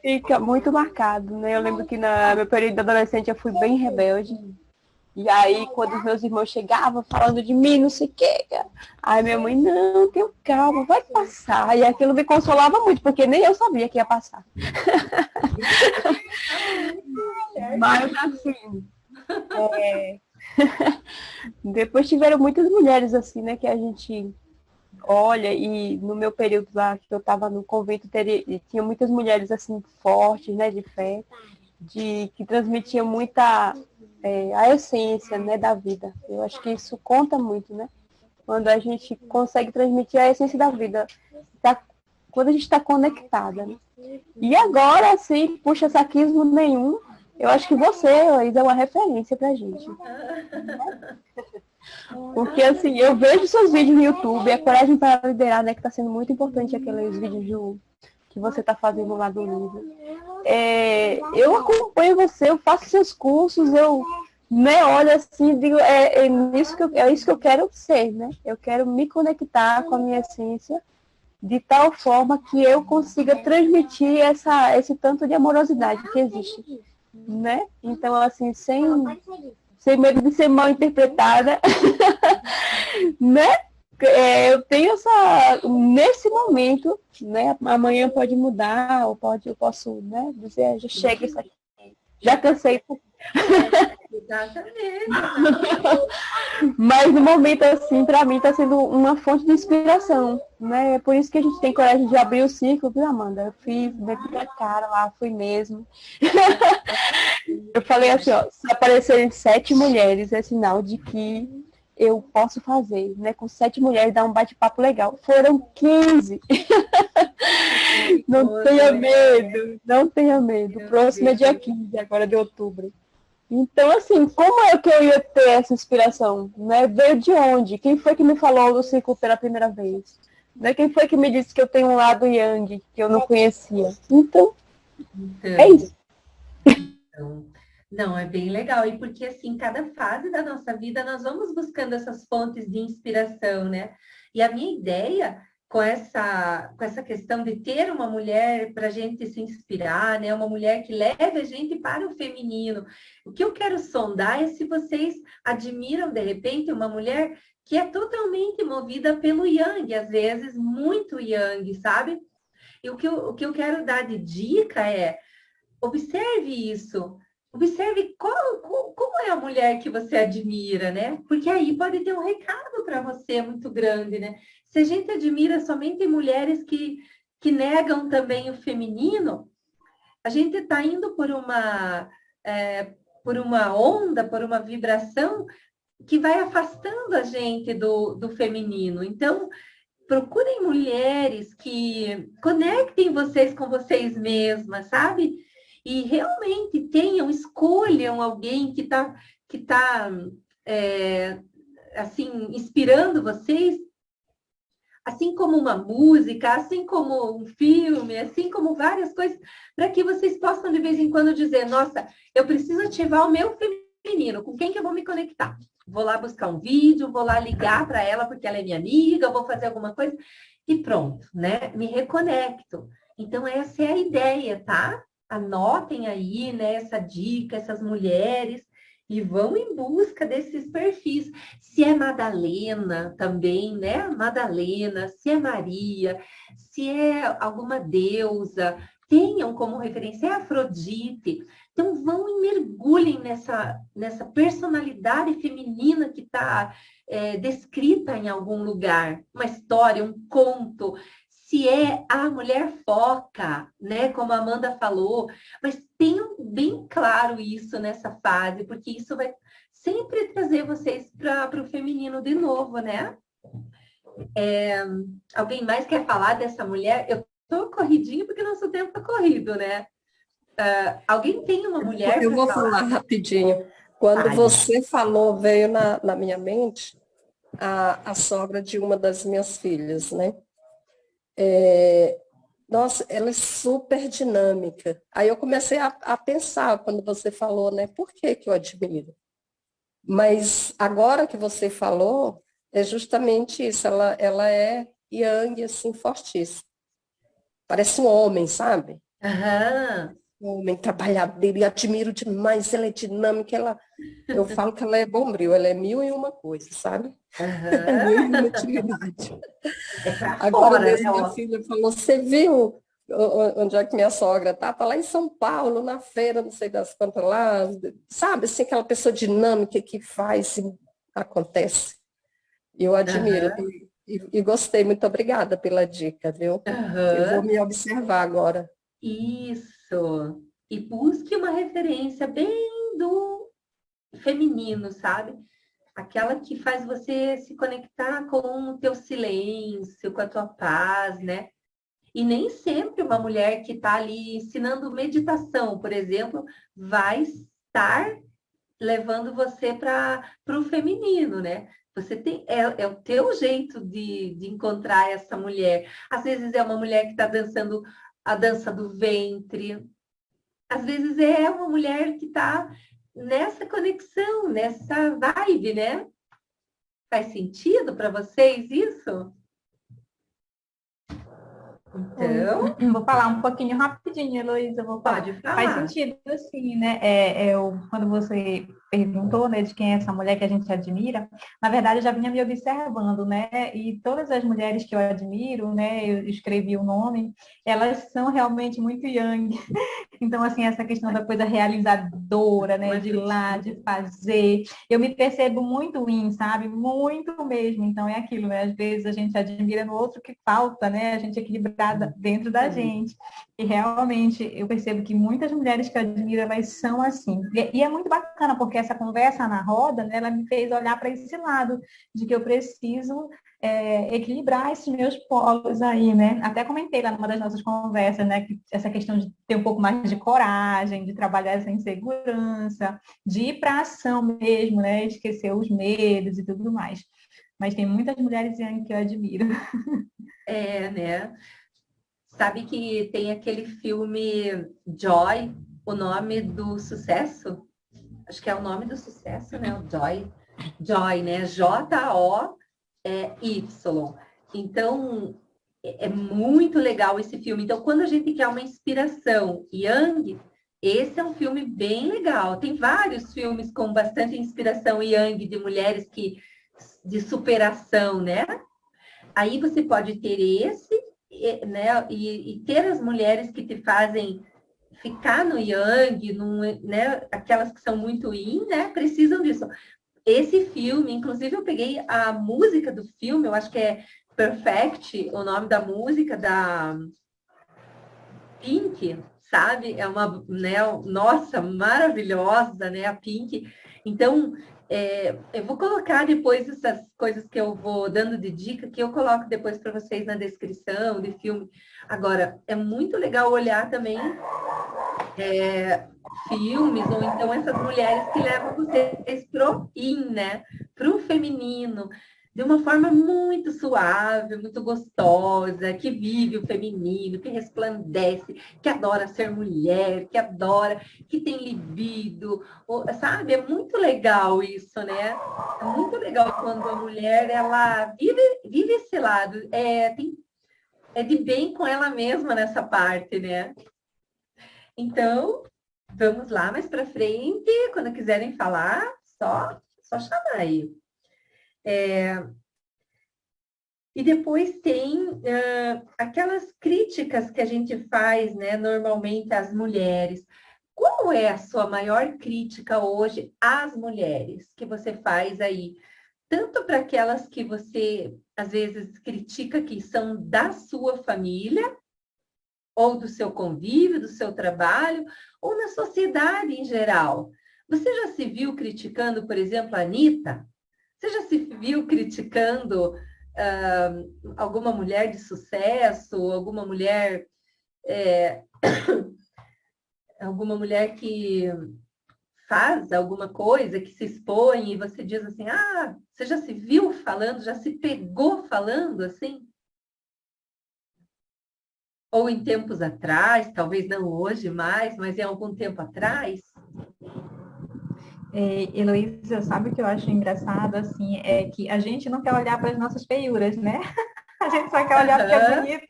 Fica muito marcado, né? Eu lembro que no meu período de adolescente eu fui bem rebelde. E aí, quando os meus irmãos chegavam falando de mim, não sei o quê, aí minha mãe, não, tenha calma, vai passar. E aquilo me consolava muito, porque nem eu sabia que ia passar. Mas assim, depois tiveram muitas mulheres assim, né, que a gente olha, e no meu período lá, que eu estava no convento, tinha muitas mulheres assim, fortes, né, de fé, que transmitiam muita... a essência, né, da vida. Eu acho que isso conta muito, né? Quando a gente consegue transmitir a essência da vida, quando a gente está conectada, né? E agora, assim, puxa saquismo nenhum, eu acho que você, Luísa, é uma referência pra gente. Porque, assim, eu vejo seus vídeos no YouTube, a Coragem para Liderar, né, que está sendo muito importante aqueles vídeos que você está fazendo lá do livro. Eu acompanho você, eu faço seus cursos, eu, né, olho assim e digo, é isso que eu quero ser, né? Eu quero me conectar com a minha essência de tal forma que eu consiga transmitir esse tanto de amorosidade que existe, né? Então, assim, sem medo de ser mal interpretada, né? Eu tenho nesse momento, né? Amanhã pode mudar, ou eu posso, né, dizer, já chega isso aqui, já cansei. Exatamente. Mas no momento, assim, para mim está sendo uma fonte de inspiração, né? É por isso que a gente tem coragem de abrir o ciclo, viu, Amanda? Eu fiz, meti a cara lá, fui mesmo. Eu falei assim, ó, se aparecerem 7 mulheres, é sinal de que eu posso fazer, né? Com 7 mulheres, dar um bate-papo legal. Foram 15. Não tenha medo, não tenha medo. Meu Próximo é dia Deus. 15, agora de outubro. Então, assim, como é que eu ia ter essa inspiração? Né? Veio de onde? Quem foi que me falou do ciclo pela primeira vez? Né? Quem foi que me disse que eu tenho um lado yang que eu não conhecia? Então, é Então, isso. então, não, é bem legal. E porque, assim, cada fase da nossa vida, nós vamos buscando essas fontes de inspiração, né? E a minha ideia com essa questão de ter uma mulher para a gente se inspirar, né? Uma mulher que leve a gente para o feminino. O que eu quero sondar é se vocês admiram, de repente, uma mulher que é totalmente movida pelo yang, às vezes muito yang, sabe? E o que eu quero dar de dica é observe isso. Observe como é a mulher que você admira, né? Porque aí pode ter um recado para você muito grande, né? Se a gente admira somente mulheres que negam também o feminino, a gente está indo por uma onda, por uma vibração que vai afastando a gente do feminino. Então, procurem mulheres que conectem vocês com vocês mesmas, sabe? E realmente escolham alguém que tá assim, inspirando vocês, assim como uma música, assim como um filme, assim como várias coisas, para que vocês possam de vez em quando dizer, nossa, eu preciso ativar o meu feminino, com quem que eu vou me conectar? Vou lá buscar um vídeo, vou lá ligar para ela porque ela é minha amiga, vou fazer alguma coisa e pronto, né? Me reconecto. Então, essa é a ideia, tá? Anotem aí, né, essa dica, essas mulheres, e vão em busca desses perfis. Se é Madalena também, né? Madalena, se é Maria, se é alguma deusa, tenham como referência, é Afrodite. Então, vão e mergulhem nessa personalidade feminina que está descrita em algum lugar, uma história, um conto. Se é a mulher foca, né? Como a Amanda falou, mas tenham bem claro isso nessa fase, porque isso vai sempre trazer vocês para o feminino de novo, né? Alguém mais quer falar dessa mulher? Eu estou corridinho porque nosso tempo está corrido, né? Alguém tem uma mulher Eu para vou falar? falar rapidinho. Quando Fale. você falou, veio na minha mente a sogra de uma das minhas filhas, né? Nossa, ela é super dinâmica. Aí eu comecei a pensar quando você falou, né? Por que que eu admiro? Mas agora que você falou, é justamente isso. Ela é yang, assim, fortíssima. Parece um homem, sabe? Aham. Um homem trabalhadeiro e admiro demais. Ela é dinâmica, eu falo que ela é bombril, ela é mil e uma coisa, sabe? Aham. Mil e uma atividade. É para Agora fora, mesmo né? minha Ó. filha falou, você viu onde é que minha sogra tá? Tá lá em São Paulo, na feira, não sei das quantas lá, sabe, assim, aquela pessoa dinâmica que faz e acontece. Eu admiro Aham. e gostei, muito obrigada pela dica, viu? Eu vou Aham. me observar agora. Isso. E busque uma referência bem do feminino, sabe? Aquela que faz você se conectar com o teu silêncio, com a tua paz, né? E nem sempre uma mulher que está ali ensinando meditação, por exemplo, vai estar levando você para o feminino, né? Você tem, é o teu jeito de encontrar essa mulher. Às vezes é uma mulher que está dançando a dança do ventre, às vezes é uma mulher que está nessa conexão, nessa vibe, né? Faz sentido para vocês isso? Então, Vou falar um pouquinho rapidinho, Heloísa, vou falar. pode Faz falar. sentido, assim, né? Quando você perguntou, né, de quem é essa mulher que a gente admira, na verdade, eu já vinha me observando, né? E todas as mulheres que eu admiro, né, eu escrevi o nome, elas são realmente muito yang. Então, assim, essa questão da coisa realizadora, né, de ir lá, de fazer, eu me percebo muito sabe? Muito mesmo. Então, é aquilo, né? Às vezes a gente admira no outro que falta, né? A gente equilibrada dentro da gente. E realmente eu percebo que muitas mulheres que eu admiro, elas são assim. E é muito bacana, porque porque essa conversa na roda, né, ela me fez olhar para esse lado, de que eu preciso equilibrar esses meus polos aí, né? Até comentei lá numa das nossas conversas, né, que essa questão de ter um pouco mais de coragem, de trabalhar essa insegurança, de ir para a ação mesmo, né? Esquecer os medos e tudo mais. Mas tem muitas mulheres que eu admiro. Né? Sabe que tem aquele filme Joy, O Nome do Sucesso? Acho que é o nome do sucesso, né? O Joy. Joy, né? Joy. Então, é muito legal esse filme. Então, quando a gente quer uma inspiração Yang, esse é um filme bem legal. Tem vários filmes com bastante inspiração Yang de mulheres de superação, né? Aí você pode ter esse, né? E ter as mulheres que te fazem ficar no Yang, né? Aquelas que são muito Yin, né? Precisam disso. Esse filme, inclusive, eu peguei a música do filme, eu acho que é Perfect, o nome da música da Pink, sabe? É uma, né? Nossa, maravilhosa, né? A Pink. Então, eu vou colocar depois essas coisas que eu vou dando de dica, que eu coloco depois para vocês na descrição de filme. Agora, é muito legal olhar também filmes, ou então essas mulheres que levam vocês pro in, né? Pro feminino, de uma forma muito suave, muito gostosa, que vive o feminino, que resplandece, que adora ser mulher, que adora, que tem libido, sabe? É muito legal isso, né? É muito legal quando a mulher, ela vive esse lado, é de bem com ela mesma nessa parte, né? Então, vamos lá mais para frente, quando quiserem falar, só chamar aí. E depois tem aquelas críticas que a gente faz, né, normalmente às mulheres. Qual é a sua maior crítica hoje às mulheres que você faz aí? Tanto para aquelas que você, às vezes, critica que são da sua família, ou do seu convívio, do seu trabalho, ou na sociedade em geral. Você já se viu criticando, por exemplo, a Anitta? Você já se viu criticando alguma mulher de sucesso, alguma mulher que faz alguma coisa, que se expõe, e você diz assim, você já se viu falando, já se pegou falando assim? Ou em tempos atrás, talvez não hoje mais, mas em algum tempo atrás? Heloísa, sabe o que eu acho engraçado, assim, é que a gente não quer olhar para as nossas feiuras, né? A gente só quer olhar porque é bonito,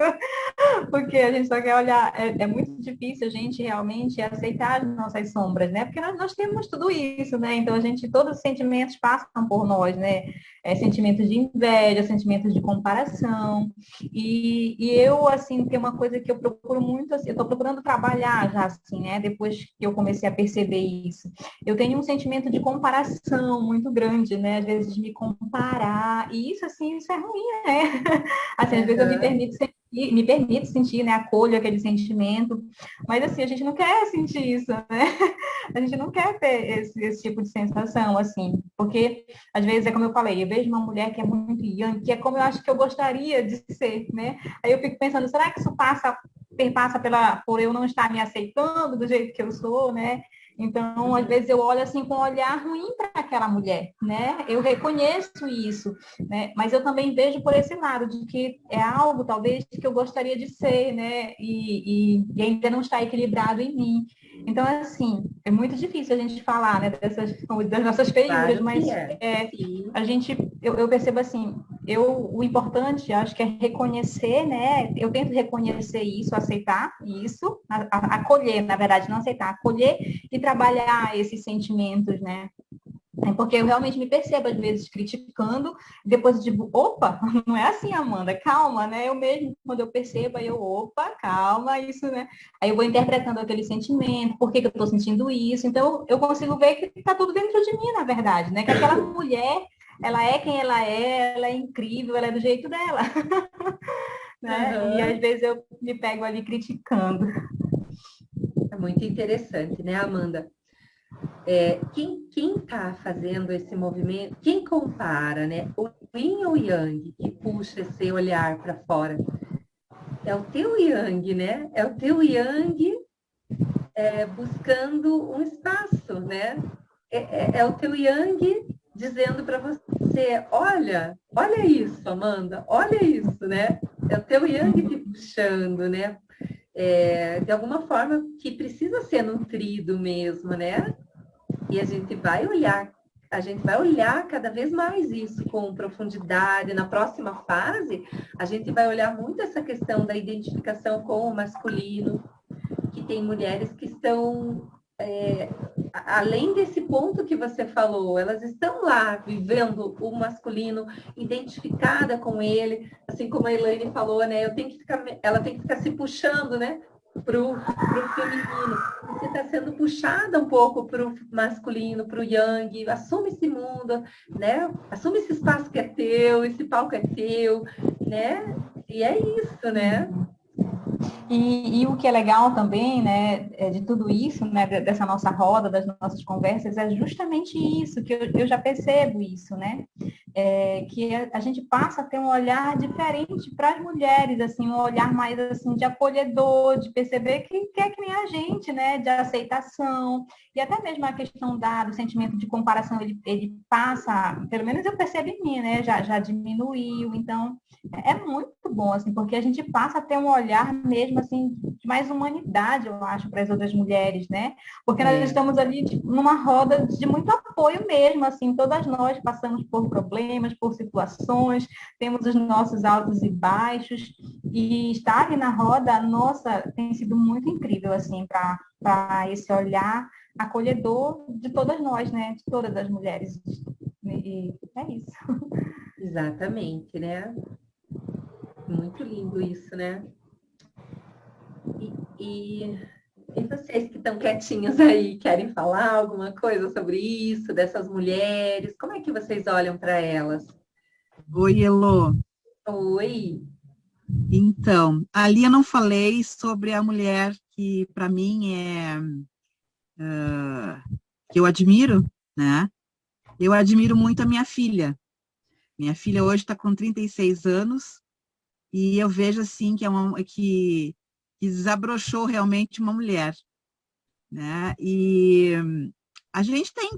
porque a gente só quer olhar. É muito difícil a gente realmente aceitar as nossas sombras, né? Porque nós temos tudo isso, né? Então, todos os sentimentos passam por nós, né? Sentimentos de inveja, sentimentos de comparação. E eu, assim, tem uma coisa que eu procuro muito, assim, eu estou procurando trabalhar já, assim, né? Depois que eu comecei a perceber isso. Eu tenho um sentimento de comparação muito grande, né? Às vezes de me comparar, e isso, assim, isso é ruim, né? Assim, às vezes eu me permito sentir, né? Acolho aquele sentimento, mas assim, a gente não quer sentir isso, né? A gente não quer ter esse tipo de sensação, assim, porque às vezes é como eu falei, eu vejo uma mulher que é muito young, que é como eu acho que eu gostaria de ser, né? Aí eu fico pensando, será que isso perpassa por eu não estar me aceitando do jeito que eu sou, né? Então, às vezes eu olho assim com um olhar ruim para aquela mulher, né? Eu reconheço isso, né? Mas eu também vejo por esse lado de que é algo talvez que eu gostaria de ser, né? E ainda não está equilibrado em mim. Então, assim, é muito difícil a gente falar, né? Das nossas feiuras, Claro mas que é. eu percebo assim, o importante, acho que é reconhecer, né? Eu tento reconhecer isso, aceitar isso, acolher, na verdade, não aceitar, acolher e trabalhar esses sentimentos, né? Porque eu realmente me percebo, às vezes, criticando, depois eu digo, opa, não é assim, Amanda, calma, né? Eu mesmo, quando eu percebo, aí opa, calma, isso, né? Aí eu vou interpretando aquele sentimento, por que eu estou sentindo isso, então eu consigo ver que está tudo dentro de mim, na verdade, né? Que aquela mulher, ela é quem ela é incrível, ela é do jeito dela, né? E às vezes eu me pego ali criticando. É muito interessante, né, Amanda? Quem está fazendo esse movimento, quem compara, né? O yin ou o yang que puxa esse olhar para fora? É o teu yang, né? É o teu yang buscando um espaço, né? É o teu yang dizendo para você, olha isso, Amanda, olha isso, né? É o teu yang te puxando, né? De alguma forma que precisa ser nutrido mesmo, né? E a gente vai olhar cada vez mais isso com profundidade. Na próxima fase, a gente vai olhar muito essa questão da identificação com o masculino, que tem mulheres que estão, além desse ponto que você falou, elas estão lá vivendo o masculino, identificada com ele, assim como a Elaine falou, né? Ela tem que ficar se puxando, né? Para o feminino. Você está sendo puxada um pouco para o masculino, para o yang, assume esse mundo, né? Assume esse espaço que é teu, esse palco é teu, né? E é isso, né? E o que é legal também, né, de tudo isso, né, dessa nossa roda, das nossas conversas, é justamente isso, que eu já percebo isso, né, que a gente passa a ter um olhar diferente para as mulheres, assim, um olhar mais, assim, de acolhedor, de perceber que é que nem a gente, né, de aceitação, e até mesmo a questão do sentimento de comparação, ele passa, pelo menos eu percebo em mim, né, já diminuiu, então, é muito bom, assim, porque a gente passa a ter um olhar mesmo, assim, de mais humanidade, eu acho, para as outras mulheres, né? Porque nós estamos ali numa roda de muito apoio mesmo, assim, todas nós passamos por problemas, por situações, temos os nossos altos e baixos, e estar aqui na roda, nossa, tem sido muito incrível, assim, para esse olhar acolhedor de todas nós, né? De todas as mulheres. E é isso. Exatamente, né? Muito lindo isso, né? E vocês que estão quietinhos aí, querem falar alguma coisa sobre isso, dessas mulheres? Como é que vocês olham para elas? Oi, Elô. Oi. Então, ali eu não falei sobre a mulher que, para mim, que eu admiro, né? Eu admiro muito a minha filha. Minha filha hoje está com 36 anos e eu vejo, assim, que desabrochou realmente uma mulher, né? E a gente tem,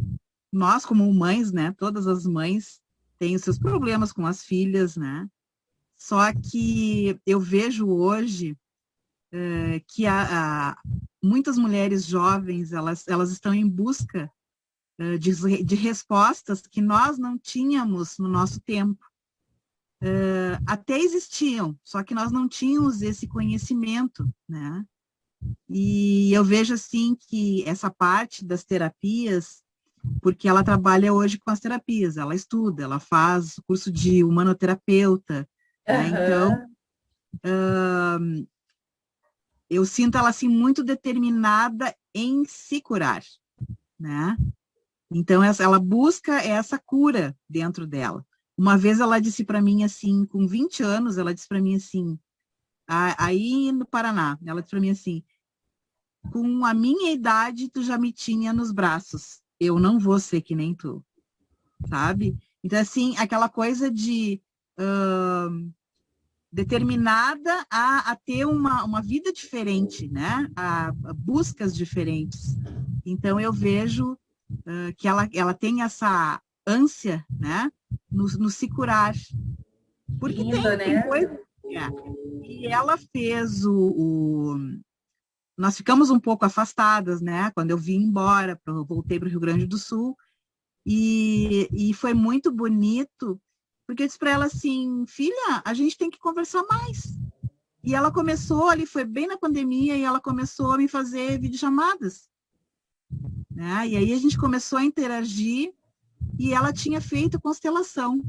nós como mães, né? Todas as mães têm os seus problemas com as filhas, né? Só que eu vejo hoje que muitas mulheres jovens, elas estão em busca de respostas que nós não tínhamos no nosso tempo. Até existiam, só que nós não tínhamos esse conhecimento, né? E eu vejo, assim, que essa parte das terapias, porque ela trabalha hoje com as terapias, ela estuda, ela faz curso de humanoterapeuta, né? Então, eu sinto ela, assim, muito determinada em se curar, né? Então, ela busca essa cura dentro dela. Uma vez ela disse para mim, assim, com 20 anos, ela disse para mim assim, aí no Paraná, ela disse para mim assim, com a minha idade, tu já me tinha nos braços. Eu não vou ser que nem tu, sabe? Então, assim, aquela coisa de determinada a ter uma vida diferente, né? A buscas diferentes. Então, eu vejo que ela tem essa ânsia, né? No se curar. Porque Lindo, tem coisa... E ela fez nós ficamos um pouco afastadas, né? Quando eu vim embora, voltei para o Rio Grande do Sul, e foi muito bonito, porque eu disse para ela assim, filha, a gente tem que conversar mais. E ela começou, ali foi bem na pandemia, e ela começou a me fazer videochamadas, né? E aí a gente começou a interagir, e ela tinha feito constelação.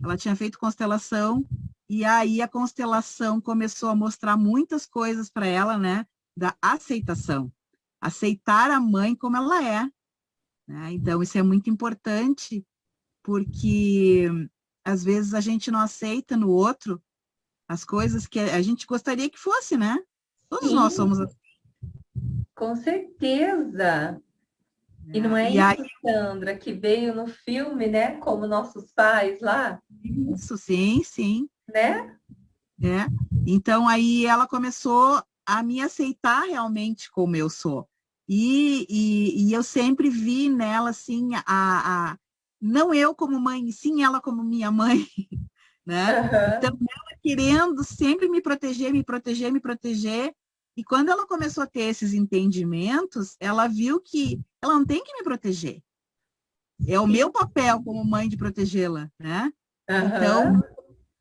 Ela tinha feito constelação, e aí a constelação começou a mostrar muitas coisas para ela, né? Da aceitação. Aceitar a mãe como ela é, né? Então, isso é muito importante, porque às vezes a gente não aceita no outro as coisas que a gente gostaria que fosse, né? Todos Sim, nós somos assim. com certeza. E não é E isso, aí, Sandra, que veio no filme, né? Como nossos pais lá, isso, sim, sim. né? É. Então aí ela começou a me aceitar realmente como eu sou. E eu sempre vi nela assim não eu como mãe, sim ela como minha mãe, né? Então Aham, ela querendo sempre me proteger, me proteger, me proteger. E quando ela começou a ter esses entendimentos, ela viu que ela não tem que me proteger. É o meu sim. papel como mãe de protegê-la, né? Então Aham,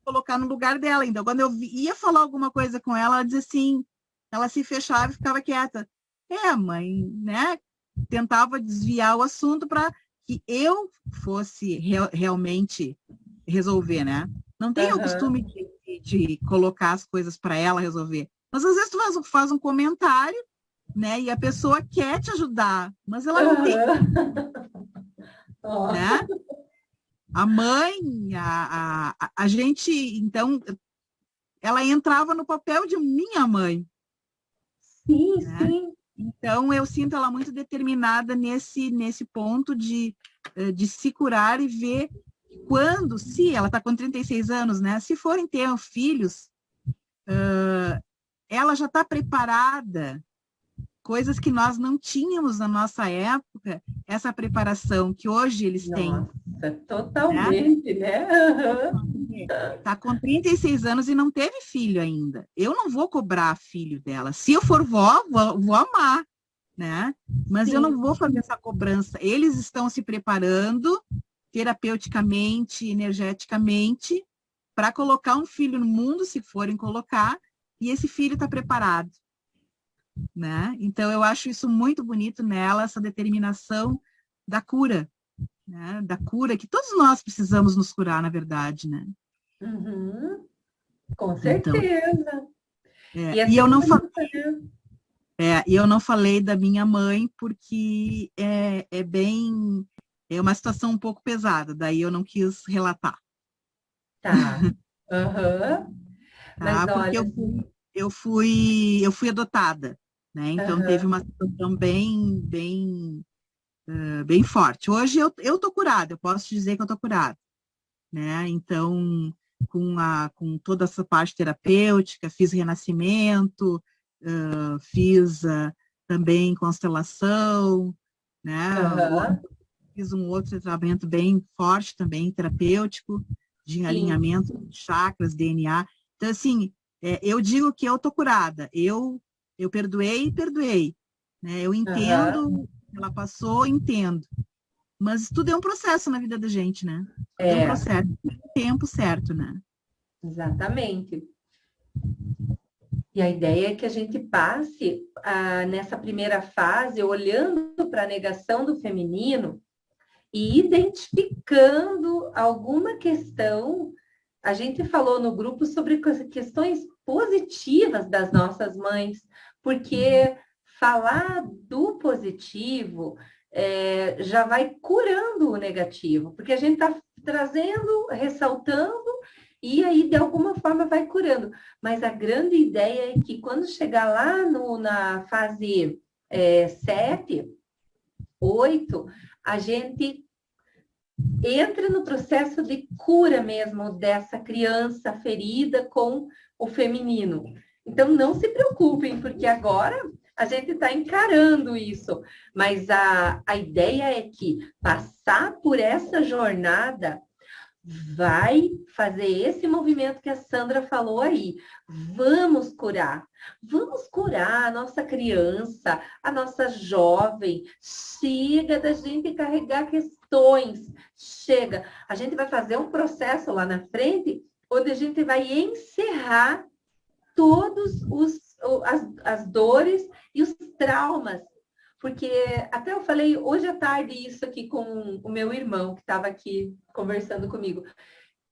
colocar no lugar dela. Então, quando eu ia falar alguma coisa com ela, ela dizia assim, ela se fechava e ficava quieta. É, mãe, né? Tentava desviar o assunto para que eu fosse realmente resolver, né? Não tenho o aham, costume de colocar as coisas para ela resolver. Mas às vezes tu faz um comentário, né? E a pessoa quer te ajudar, mas ela não tem, aham. Ó, né? A mãe, a gente, então, ela entrava no papel de minha mãe, sim, né? sim. Então, eu sinto ela muito determinada nesse ponto de se curar e ver quando, se ela está com 36 anos, né? Se forem ter filhos, ela já está preparada, coisas que nós não tínhamos na nossa época, essa preparação que hoje eles têm, Nossa, né? totalmente, né? Aham. Está com 36 anos e não teve filho ainda. Eu não vou cobrar filho dela. Se eu for vó, vou amar, né? Mas eu Sim, não vou fazer essa cobrança. Eles estão se preparando terapeuticamente, energeticamente, para colocar um filho no mundo, se forem colocar, e esse filho está preparado, né? Então eu acho isso muito bonito nela, essa determinação da cura, né? Da cura que todos nós precisamos nos curar, na verdade, né? uhum, com Então, certeza. E é e eu tão não bonito, né? e eu não falei da minha mãe porque é uma situação um pouco pesada, daí eu não quis relatar, Tá. Aham. Mas tá? Porque olha, eu fui adotada, né? Então teve aham, uma situação bem forte. Hoje eu tô curada, eu posso dizer que eu tô curada, né? Então com toda essa parte terapêutica, fiz renascimento, fiz também constelação, né? aham, Fiz um outro tratamento bem forte também, terapêutico, de sim, alinhamento de chakras, DNA. Então, assim, eu digo que eu tô curada. Eu perdoei e perdoei. Né? Eu aham, entendo, ela passou, entendo. Mas tudo é um processo na vida da gente, né? Tudo é um é, processo. Tem um tempo certo, né? exatamente. E a ideia é que a gente passe nessa primeira fase olhando para a negação do feminino e identificando alguma questão. A gente falou no grupo sobre questões positivas das nossas mães, porque falar do positivo já vai curando o negativo, porque a gente está trazendo, ressaltando, e aí de alguma forma vai curando. Mas a grande ideia é que quando chegar lá na fase 7, 8, a gente entre no processo de cura mesmo dessa criança ferida com o feminino. Então, não se preocupem, porque agora a gente está encarando isso, mas a ideia é que passar por essa jornada vai fazer esse movimento que a Sandra falou aí. Vamos curar. Vamos curar a nossa criança, a nossa jovem. Chega da gente carregar questões. Chega. A gente vai fazer um processo lá na frente onde a gente vai encerrar todos as dores e os traumas. Porque até eu falei hoje à tarde isso aqui com o meu irmão, que estava aqui conversando comigo.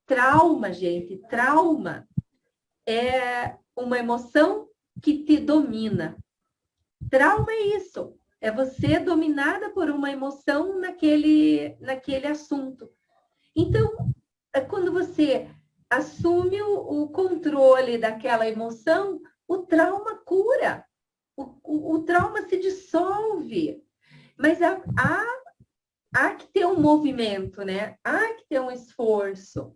Trauma, gente, trauma é uma emoção que te domina. Trauma é isso, é você dominada por uma emoção naquele assunto. Então, quando você assume o controle daquela emoção, o trauma cura, o trauma se dissolve. Mas há que ter um movimento, né? Há que ter um esforço.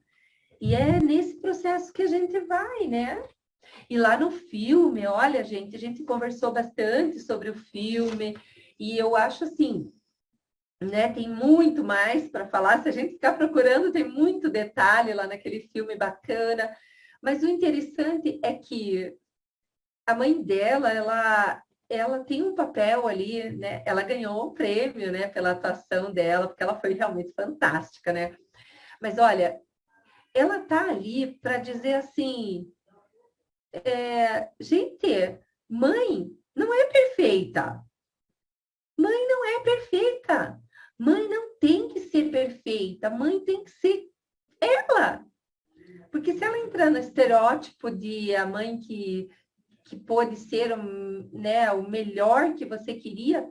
E é nesse processo que a gente vai, né? E lá no filme, olha, gente, a gente conversou bastante sobre o filme, e eu acho assim, né? Tem muito mais para falar. Se a gente ficar procurando, tem muito detalhe lá naquele filme bacana. Mas o interessante é que a mãe dela, ela tem um papel ali, né? Ela ganhou um prêmio, né, pela atuação dela, porque ela foi realmente fantástica, né? Mas olha, ela tá ali para dizer assim, gente, mãe não é perfeita. Mãe não é perfeita. Mãe não tem que ser perfeita. Mãe tem que ser ela. Porque se ela entrar no estereótipo de a mãe que pôde ser né, o melhor que você queria,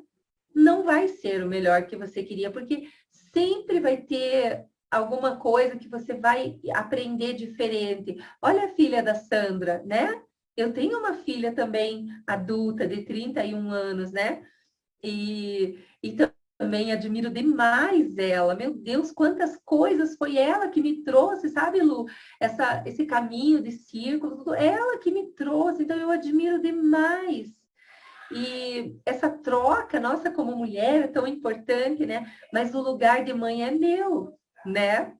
não vai ser o melhor que você queria, porque sempre vai ter alguma coisa que você vai aprender diferente. Olha a filha da Sandra, né? Eu tenho uma filha também adulta, de 31 anos, né? E também admiro demais ela. Meu Deus, quantas coisas foi ela que me trouxe, sabe, Lu? Esse caminho de círculo, tudo, ela que me trouxe, então eu admiro demais. E essa troca, nossa, como mulher, é tão importante, né? Mas o lugar de mãe é meu, né?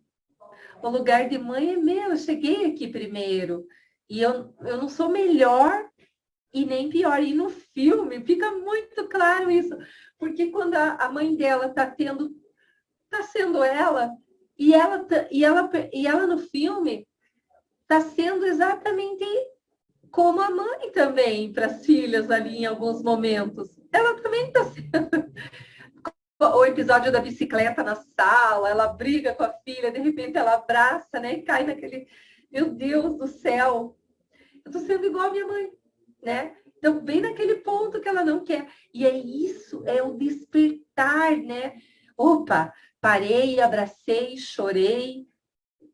O lugar de mãe é meu, eu cheguei aqui primeiro. E eu não sou melhor e nem pior. E no filme fica muito claro isso. Porque quando a mãe dela está sendo ela, e ela no filme está sendo exatamente como a mãe também para as filhas ali em alguns momentos. Ela também está sendo. O episódio da bicicleta na sala, ela briga com a filha, de repente ela abraça, né? E cai naquele. Meu Deus do céu, eu estou sendo igual a minha mãe, né? Então, bem naquele ponto que ela não quer. E é isso, é o despertar, né? Opa, parei, abracei, chorei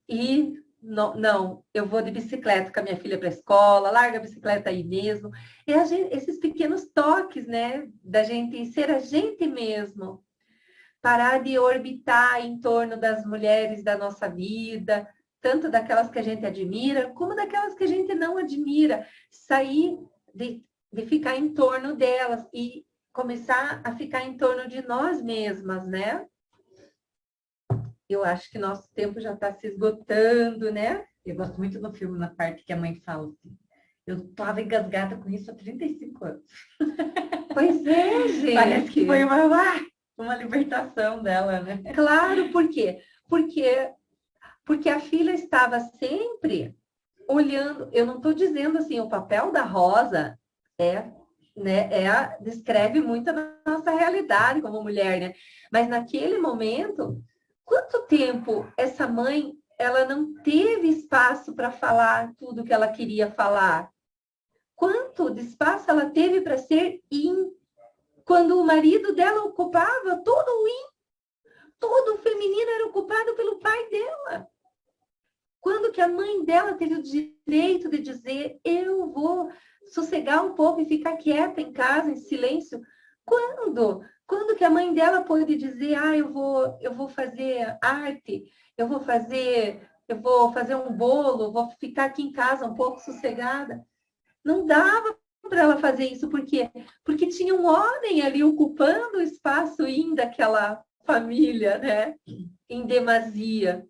e não, eu vou de bicicleta com a minha filha para a escola, larga a bicicleta aí mesmo. E esses pequenos toques, né? Da gente ser a gente mesmo. Parar de orbitar em torno das mulheres da nossa vida, tanto daquelas que a gente admira, como daquelas que a gente não admira. Sair de ficar em torno delas e começar a ficar em torno de nós mesmas, né? Eu acho que nosso tempo já está se esgotando, né? Eu gosto muito do filme, na parte que a mãe fala assim, eu estava engasgada com isso há 35 anos. Pois é, gente. Parece que foi uma libertação dela, né? Claro, por quê? Porque a filha estava sempre olhando. Eu não estou dizendo assim, o papel da Rosa descreve muito a nossa realidade como mulher, né? Mas naquele momento, quanto tempo essa mãe ela não teve espaço para falar tudo que ela queria falar? Quanto de espaço ela teve para ser quando o marido dela ocupava todo o feminino era ocupado pelo pai dela. Quando que a mãe dela teve o direito de dizer, eu vou sossegar um pouco e ficar quieta em casa, em silêncio? Quando? Quando que a mãe dela pôde dizer, eu vou fazer arte, eu vou fazer um bolo, vou ficar aqui em casa um pouco sossegada? Não dava para ela fazer isso, por quê? Porque tinha um homem ali ocupando o espaço daquela família, né? Em demasia.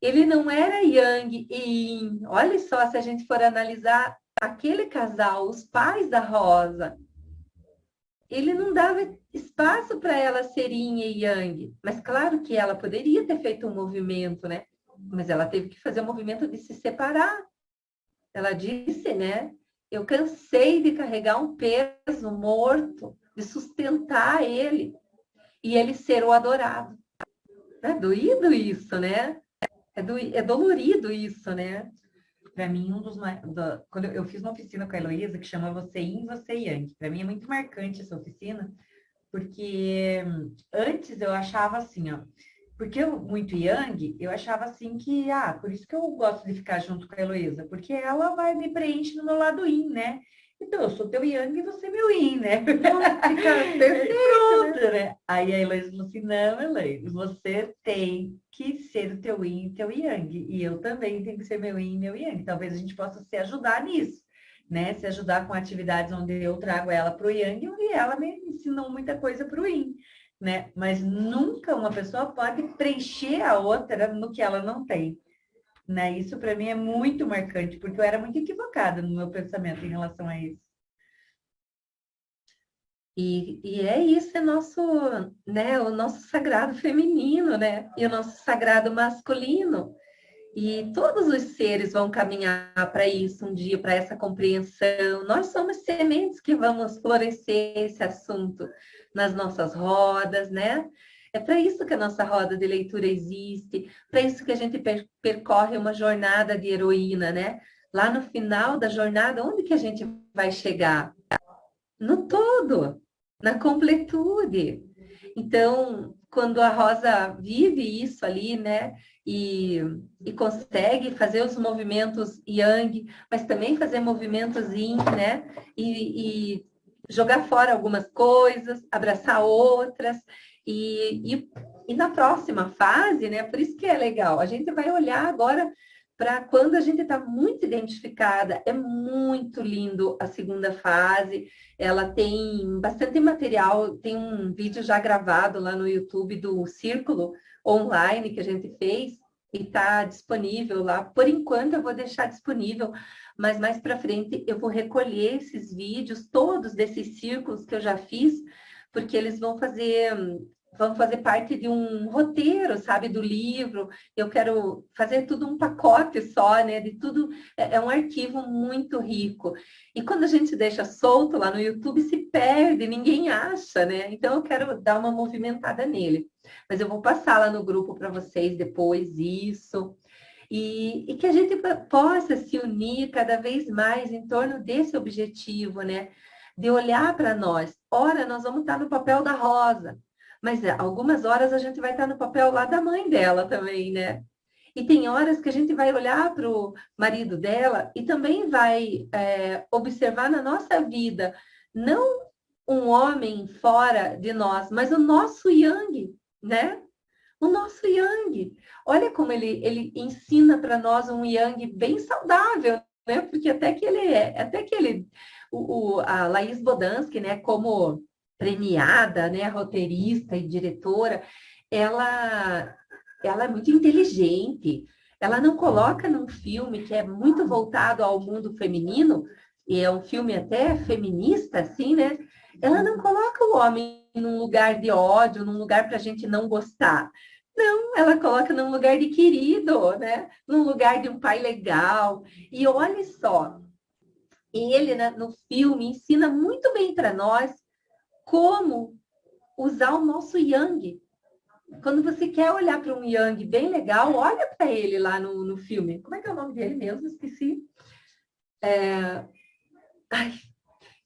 Ele não era yang e yin. Olha só, se a gente for analisar aquele casal, os pais da Rosa, ele não dava espaço para ela ser yin e yang. Mas claro que ela poderia ter feito um movimento, né? Mas ela teve que fazer o movimento de se separar. Ela disse, né? Eu cansei de carregar um peso morto, de sustentar ele e ele ser o adorado. É doído isso, né? É dolorido isso, né? Para mim, quando eu fiz uma oficina com a Heloísa que chama Você Yin, Você Yang. Para mim é muito marcante essa oficina, porque antes eu achava assim, ó, porque eu muito Yang, eu achava assim que, por isso que eu gosto de ficar junto com a Heloísa, porque ela vai me preencher no meu lado Yin, né? Então, eu sou teu yang e você é meu yin, né? Fica perfeito, Pronto, né? Aí a Heloísa falou assim, não, Heloísa, você tem que ser o teu yin e teu yang. E eu também tenho que ser meu yin e meu yang. Talvez a gente possa se ajudar nisso, né? Se ajudar com atividades onde eu trago ela para o yang e ela me ensinou muita coisa para o yin, né? Mas nunca uma pessoa pode preencher a outra no que ela não tem. Né? Isso para mim é muito marcante, porque eu era muito equivocada no meu pensamento em relação a isso. E é isso, é nosso, né, o nosso sagrado feminino, né? E o nosso sagrado masculino. E todos os seres vão caminhar para isso um dia, para essa compreensão. Nós somos sementes que vamos florescer esse assunto nas nossas rodas, né? É para isso que a nossa roda de leitura existe, para isso que a gente percorre uma jornada de heroína, né? Lá no final da jornada, onde que a gente vai chegar? No todo, na completude. Então, quando a Rosa vive isso ali, né? E consegue fazer os movimentos yang, mas também fazer movimentos yin, né? E jogar fora algumas coisas, abraçar outras. E na próxima fase, né? Por isso que é legal. A gente vai olhar agora para quando a gente está muito identificada. É muito lindo a segunda fase. Ela tem bastante material. Tem um vídeo já gravado lá no YouTube do Círculo online que a gente fez e está disponível lá. Por enquanto eu vou deixar disponível, mas mais para frente eu vou recolher esses vídeos, todos desses círculos que eu já fiz, porque eles vão fazer parte de um roteiro, sabe, do livro. Eu quero fazer tudo um pacote só, né, de tudo, é um arquivo muito rico. E quando a gente deixa solto lá no YouTube, se perde, ninguém acha, né? Então eu quero dar uma movimentada nele. Mas eu vou passar lá no grupo para vocês depois isso. E que a gente possa se unir cada vez mais em torno desse objetivo, né? De olhar para nós. Ora, nós vamos estar no papel da Rosa, mas algumas horas a gente vai estar no papel lá da mãe dela também, né? E tem horas que a gente vai olhar para o marido dela e também vai observar na nossa vida, não um homem fora de nós, mas o nosso yang, né? O nosso yang. Olha como ele ensina para nós um yang bem saudável, né? Porque até que a Laís Bodansky, né, como premiada, né, roteirista e diretora, ela é muito inteligente. Ela não coloca num filme que é muito voltado ao mundo feminino, e é um filme até feminista, assim, né? Ela não coloca o homem num lugar de ódio, num lugar para a gente não gostar. Não, ela coloca num lugar de querido, né? Num lugar de um pai legal. E olha só, ele, né, no filme ensina muito bem para nós como usar o nosso yang. Quando você quer olhar para um yang bem legal, olha para ele lá no filme. Como é que é o nome dele mesmo? Esqueci.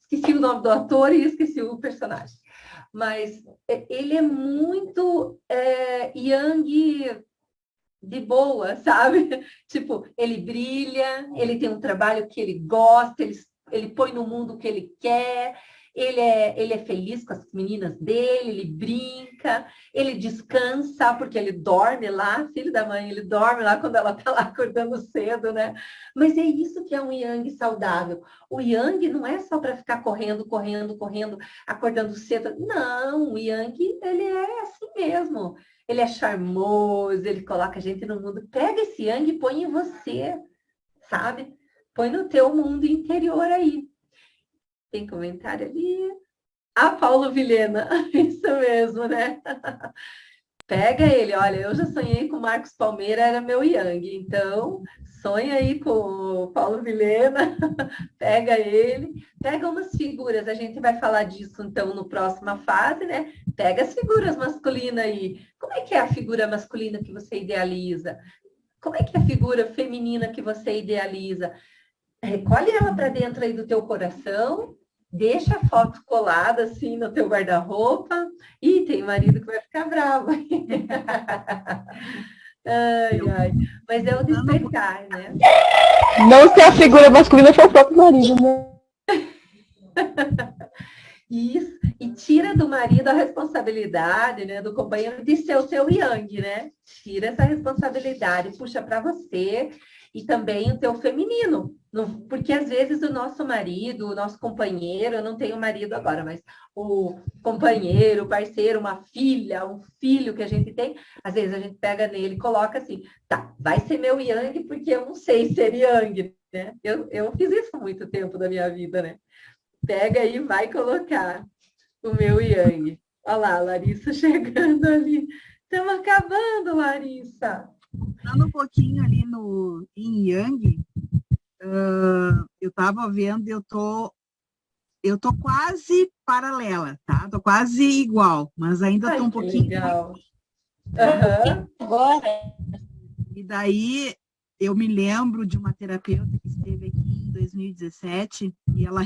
Esqueci o nome do ator e esqueci o personagem. Mas ele é muito yang de boa, sabe? Tipo, ele brilha, ele tem um trabalho que ele gosta, ele põe no mundo o que ele quer, ele é feliz com as meninas dele, ele brinca, ele descansa, porque ele dorme lá, filho da mãe, ele dorme lá quando ela tá lá acordando cedo, né? Mas é isso que é um yang saudável. O yang não é só para ficar correndo, acordando cedo. Não, o yang, ele é assim mesmo. Ele é charmoso, ele coloca a gente no mundo. Pega esse yang e põe em você, sabe? Põe no teu mundo interior aí. Tem comentário ali? Ah, Paulo Vilhena, isso mesmo, né? Pega ele, olha, eu já sonhei com o Marcos Palmeira, era meu yang, então sonha aí com o Paulo Vilhena, pega ele, pega umas figuras, a gente vai falar disso então no próxima fase, né? Pega as figuras masculinas aí. Como é que é a figura masculina que você idealiza? Como é que é a figura feminina que você idealiza? Recolhe ela para dentro aí do teu coração, deixa a foto colada assim no teu guarda-roupa. Ih, tem marido que vai ficar bravo. Ai. Mas é o despertar, né? Não se a figura masculina for o próprio marido, né? Isso, e tira do marido a responsabilidade, né, do companheiro de ser o seu yang, né? Tira essa responsabilidade, puxa para você e também o teu feminino. Porque às vezes o nosso marido, o nosso companheiro, eu não tenho marido agora, mas o companheiro, o parceiro, uma filha, um filho que a gente tem, às vezes a gente pega nele e coloca assim, tá, vai ser meu yang porque eu não sei ser yang, né? Eu fiz isso por muito tempo da minha vida, né? Pega aí e vai colocar o meu yang. Olha lá, a Larissa chegando ali. Estamos acabando, Larissa. Dando um pouquinho ali no em Yang, eu estava vendo, eu tô quase paralela, tá? Tô quase igual, mas ainda tô um pouquinho. Legal. Agora, E daí eu me lembro de uma terapeuta que esteve aqui em 2017 e ela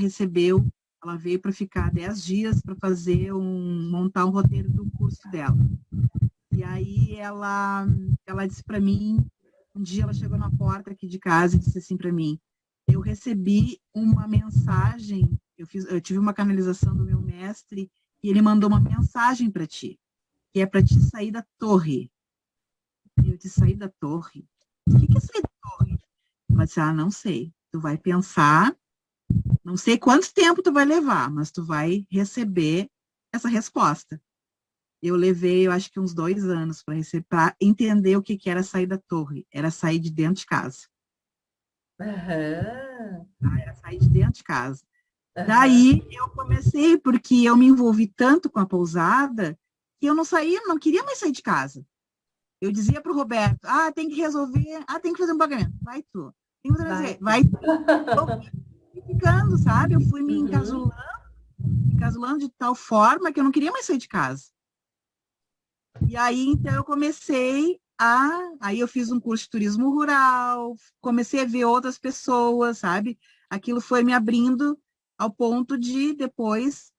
veio para ficar 10 dias para montar um roteiro do curso dela. E aí ela disse para mim, um dia ela chegou na porta aqui de casa e disse assim para mim, eu recebi uma mensagem, eu tive uma canalização do meu mestre e ele mandou uma mensagem para ti, que é para te sair da torre. E eu disse, sair da torre? O que é sair da torre? Ela disse, não sei, tu vai pensar, não sei quanto tempo tu vai levar, mas tu vai receber essa resposta. Eu levei, eu acho que uns 2 anos para entender o que era sair da torre. Era sair de dentro de casa. Era sair de dentro de casa. Daí eu comecei, porque eu me envolvi tanto com a pousada, que eu não queria mais sair de casa. Eu dizia para o Roberto, tem que resolver, tem que fazer um pagamento. Vai tu. Tem que fazer, vai tu. Eu fui ficando, sabe? Eu fui me encasulando de tal forma que eu não queria mais sair de casa. E aí, então, eu comecei aí eu fiz um curso de turismo rural, comecei a ver outras pessoas, sabe? Aquilo foi me abrindo ao ponto de depois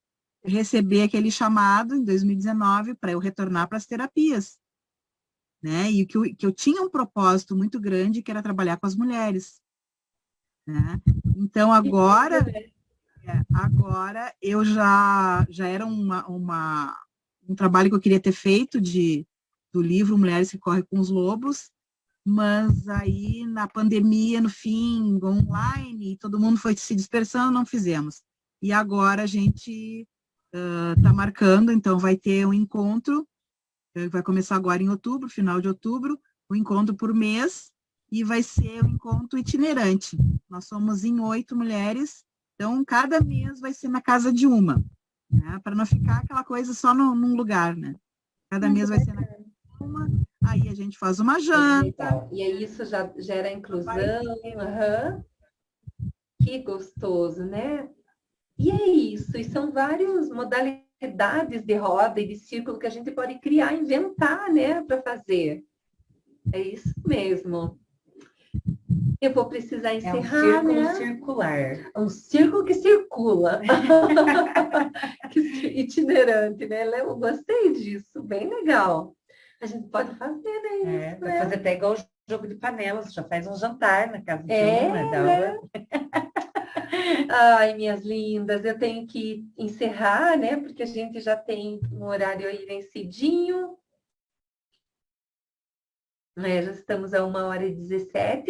receber aquele chamado em 2019 para eu retornar para as terapias, né? E que eu tinha um propósito muito grande, que era trabalhar com as mulheres, né? Então, agora eu já era um trabalho que eu queria ter feito do livro Mulheres que Correm com os Lobos, mas aí na pandemia, no fim, online, todo mundo foi se dispersando, não fizemos. E agora a gente está marcando, então vai ter um encontro, vai começar agora em outubro, final de outubro, um encontro por mês, e vai ser um encontro itinerante. Nós somos em 8 mulheres, então cada mês vai ser na casa de uma, né? Para não ficar aquela coisa só num lugar, né? Cada mês vai ser na casa de uma, aí a gente faz uma janta. E aí isso já gera inclusão. Que gostoso, né? E é isso, e são várias modalidades de roda e de círculo que a gente pode criar, inventar, né, para fazer. É isso mesmo. Eu vou precisar encerrar, é um círculo, né? circular. Um círculo que circula. Itinerante, né? Eu gostei disso, bem legal. A gente pode fazer, né? Vai fazer até igual o jogo de panelas, já faz um jantar na casa de uma, né? Ai, minhas lindas, eu tenho que encerrar, né? Porque a gente já tem um horário aí vencidinho. Já estamos a 1h17.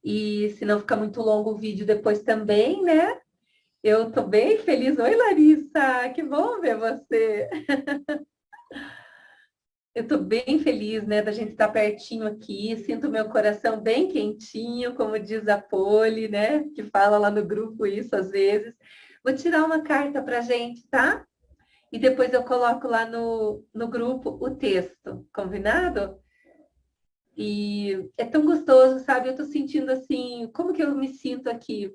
E se não ficar muito longo o vídeo depois também, né? Eu tô bem feliz. Oi, Larissa, que bom ver você. Eu tô bem feliz, né, da gente estar pertinho aqui. Sinto meu coração bem quentinho, como diz a Poli, né? Que fala lá no grupo isso às vezes. Vou tirar uma carta pra gente, tá? E depois eu coloco lá no grupo o texto, combinado? E é tão gostoso, sabe? Eu tô sentindo assim, como que eu me sinto aqui?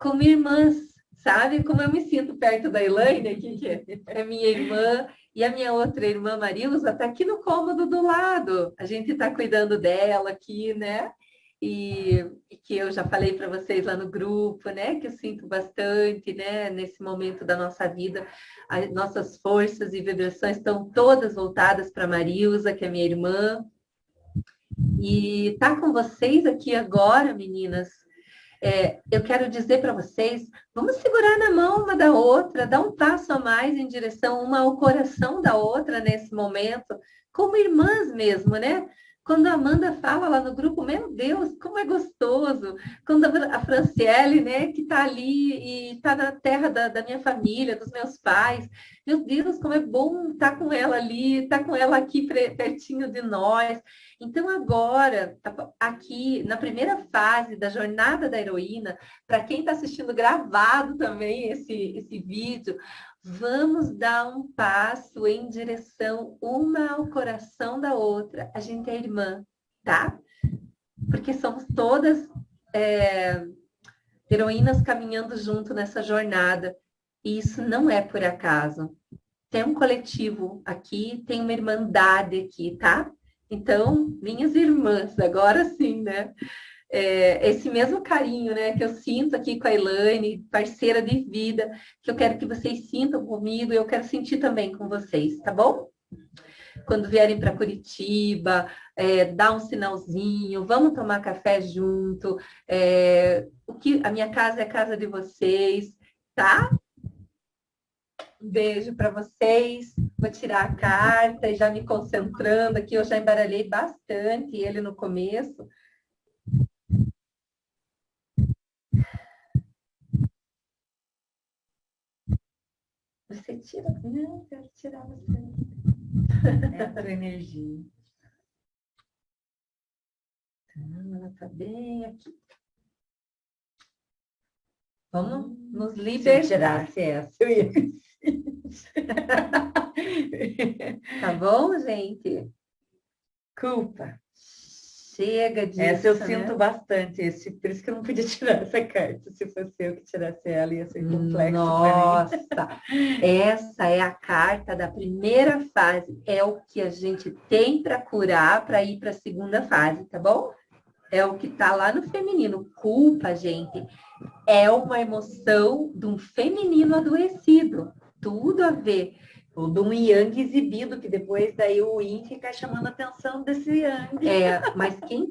Como irmãs, sabe? Como eu me sinto perto da Elaine, aqui, que é minha irmã, e a minha outra irmã, Marilza, está aqui no cômodo do lado. A gente está cuidando dela aqui, né? E que eu já falei para vocês lá no grupo, né? Que eu sinto bastante, né? Nesse momento da nossa vida, as nossas forças e vibrações estão todas voltadas para Marilza, que é minha irmã. E tá com vocês aqui agora, meninas, Eu quero dizer para vocês, vamos segurar na mão uma da outra, dar um passo a mais em direção uma ao coração da outra nesse momento, como irmãs mesmo, né? Quando a Amanda fala lá no grupo, meu Deus, como é gostoso. Quando a Franciele, né, que está ali e está na terra da minha família, dos meus pais, meu Deus, como é bom estar com ela ali, estar com ela aqui pertinho de nós. Então, agora, aqui, na primeira fase da jornada da heroína, para quem está assistindo gravado também esse vídeo, vamos dar um passo em direção uma ao coração da outra. A gente é irmã, tá? Porque somos todas heroínas caminhando junto nessa jornada. E isso não é por acaso. Tem um coletivo aqui, tem uma irmandade aqui, tá? Então, minhas irmãs, agora sim, né? Esse mesmo carinho, né, que eu sinto aqui com a Elaine, parceira de vida, que eu quero que vocês sintam comigo e eu quero sentir também com vocês, tá bom? Quando vierem para Curitiba, dá um sinalzinho, vamos tomar café junto, a minha casa é a casa de vocês, tá? Um beijo para vocês, vou tirar a carta e já me concentrando aqui, eu já embaralhei bastante ele no começo. Você tira? Não, quero tirar você. É a tua energia. Ela está bem aqui. Vamos nos libertar. Se eu tirasse essa, eu ia... Tá bom, gente? Culpa. Chega disso, Essa eu né? sinto bastante. Por isso que eu não podia tirar essa carta. Se fosse eu que tirasse ela, ia ser complexo. Nossa, essa é a carta da primeira fase. É o que a gente tem para curar para ir para a segunda fase, tá bom? É o que está lá no feminino. Culpa, gente, é uma emoção de um feminino adoecido. Tudo a ver. Ou de um yang exibido, que depois daí o yin fica chamando a atenção desse yang. Mas quem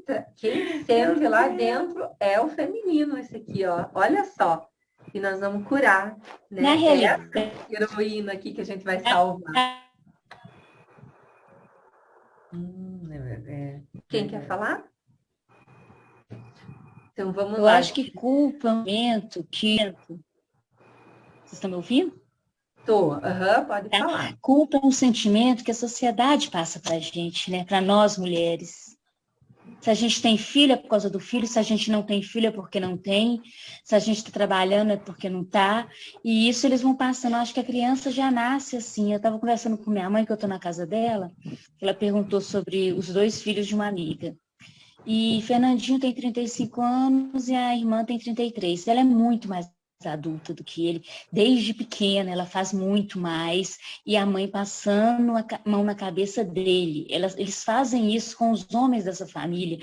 sente lá dentro é o feminino, esse aqui, ó. Olha só. E nós vamos curar, né? Na realidade, essa heroína aqui que a gente vai salvar. Quem quer falar? Então vamos eu lá. acho que culpa é um momento que... Vocês estão me ouvindo? Tô, pode falar. Culpa é um sentimento que a sociedade passa para a gente, né? Para nós mulheres. Se a gente tem filho é por causa do filho, se a gente não tem filho é porque não tem, se a gente está trabalhando é porque não está. E isso eles vão passando. Eu acho que a criança já nasce assim. Eu estava conversando com minha mãe, que eu estou na casa dela, ela perguntou sobre os 2 filhos de uma amiga. E Fernandinho tem 35 anos e a irmã tem 33. Ela é muito mais adulta do que ele, desde pequena ela faz muito mais, e a mãe passando a mão na cabeça dele, eles fazem isso com os homens dessa família,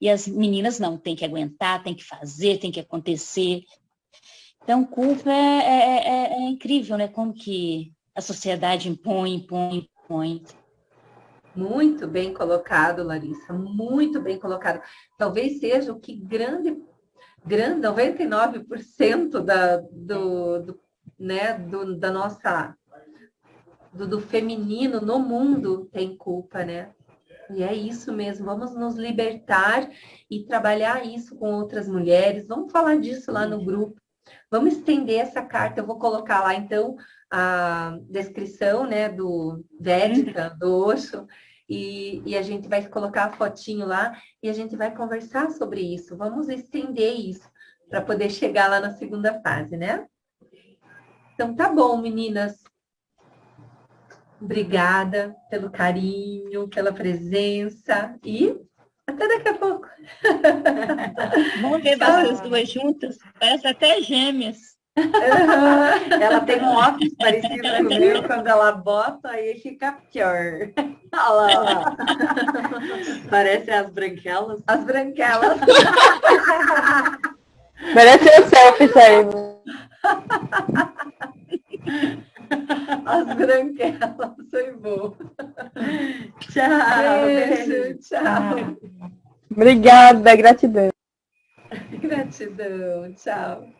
e as meninas não, tem que aguentar, tem que fazer, tem que acontecer. Então culpa é incrível, né, como que a sociedade impõe. Muito bem colocado, Larissa, muito bem colocado. Talvez seja o que grande 99% do feminino no mundo tem culpa, né? E é isso mesmo, vamos nos libertar e trabalhar isso com outras mulheres, vamos falar disso lá no grupo, vamos estender essa carta, eu vou colocar lá então a descrição, né, do Védica, do Osho, e a gente vai colocar a fotinho lá e a gente vai conversar sobre isso. Vamos estender isso para poder chegar lá na segunda fase, né? Então, tá bom, meninas. Obrigada pelo carinho, pela presença e até daqui a pouco. Vamos ver vocês 2 juntas, parece até gêmeas. Ela tem um óculos parecido com o meu, quando ela bota, aí fica pior. Olha lá. Parece as branquelas. As branquelas. Merece um selfie, Sérgio. As branquelas, foi bom. Tchau, beijo, tchau. Obrigada, gratidão. Gratidão. Gratidão. Tchau.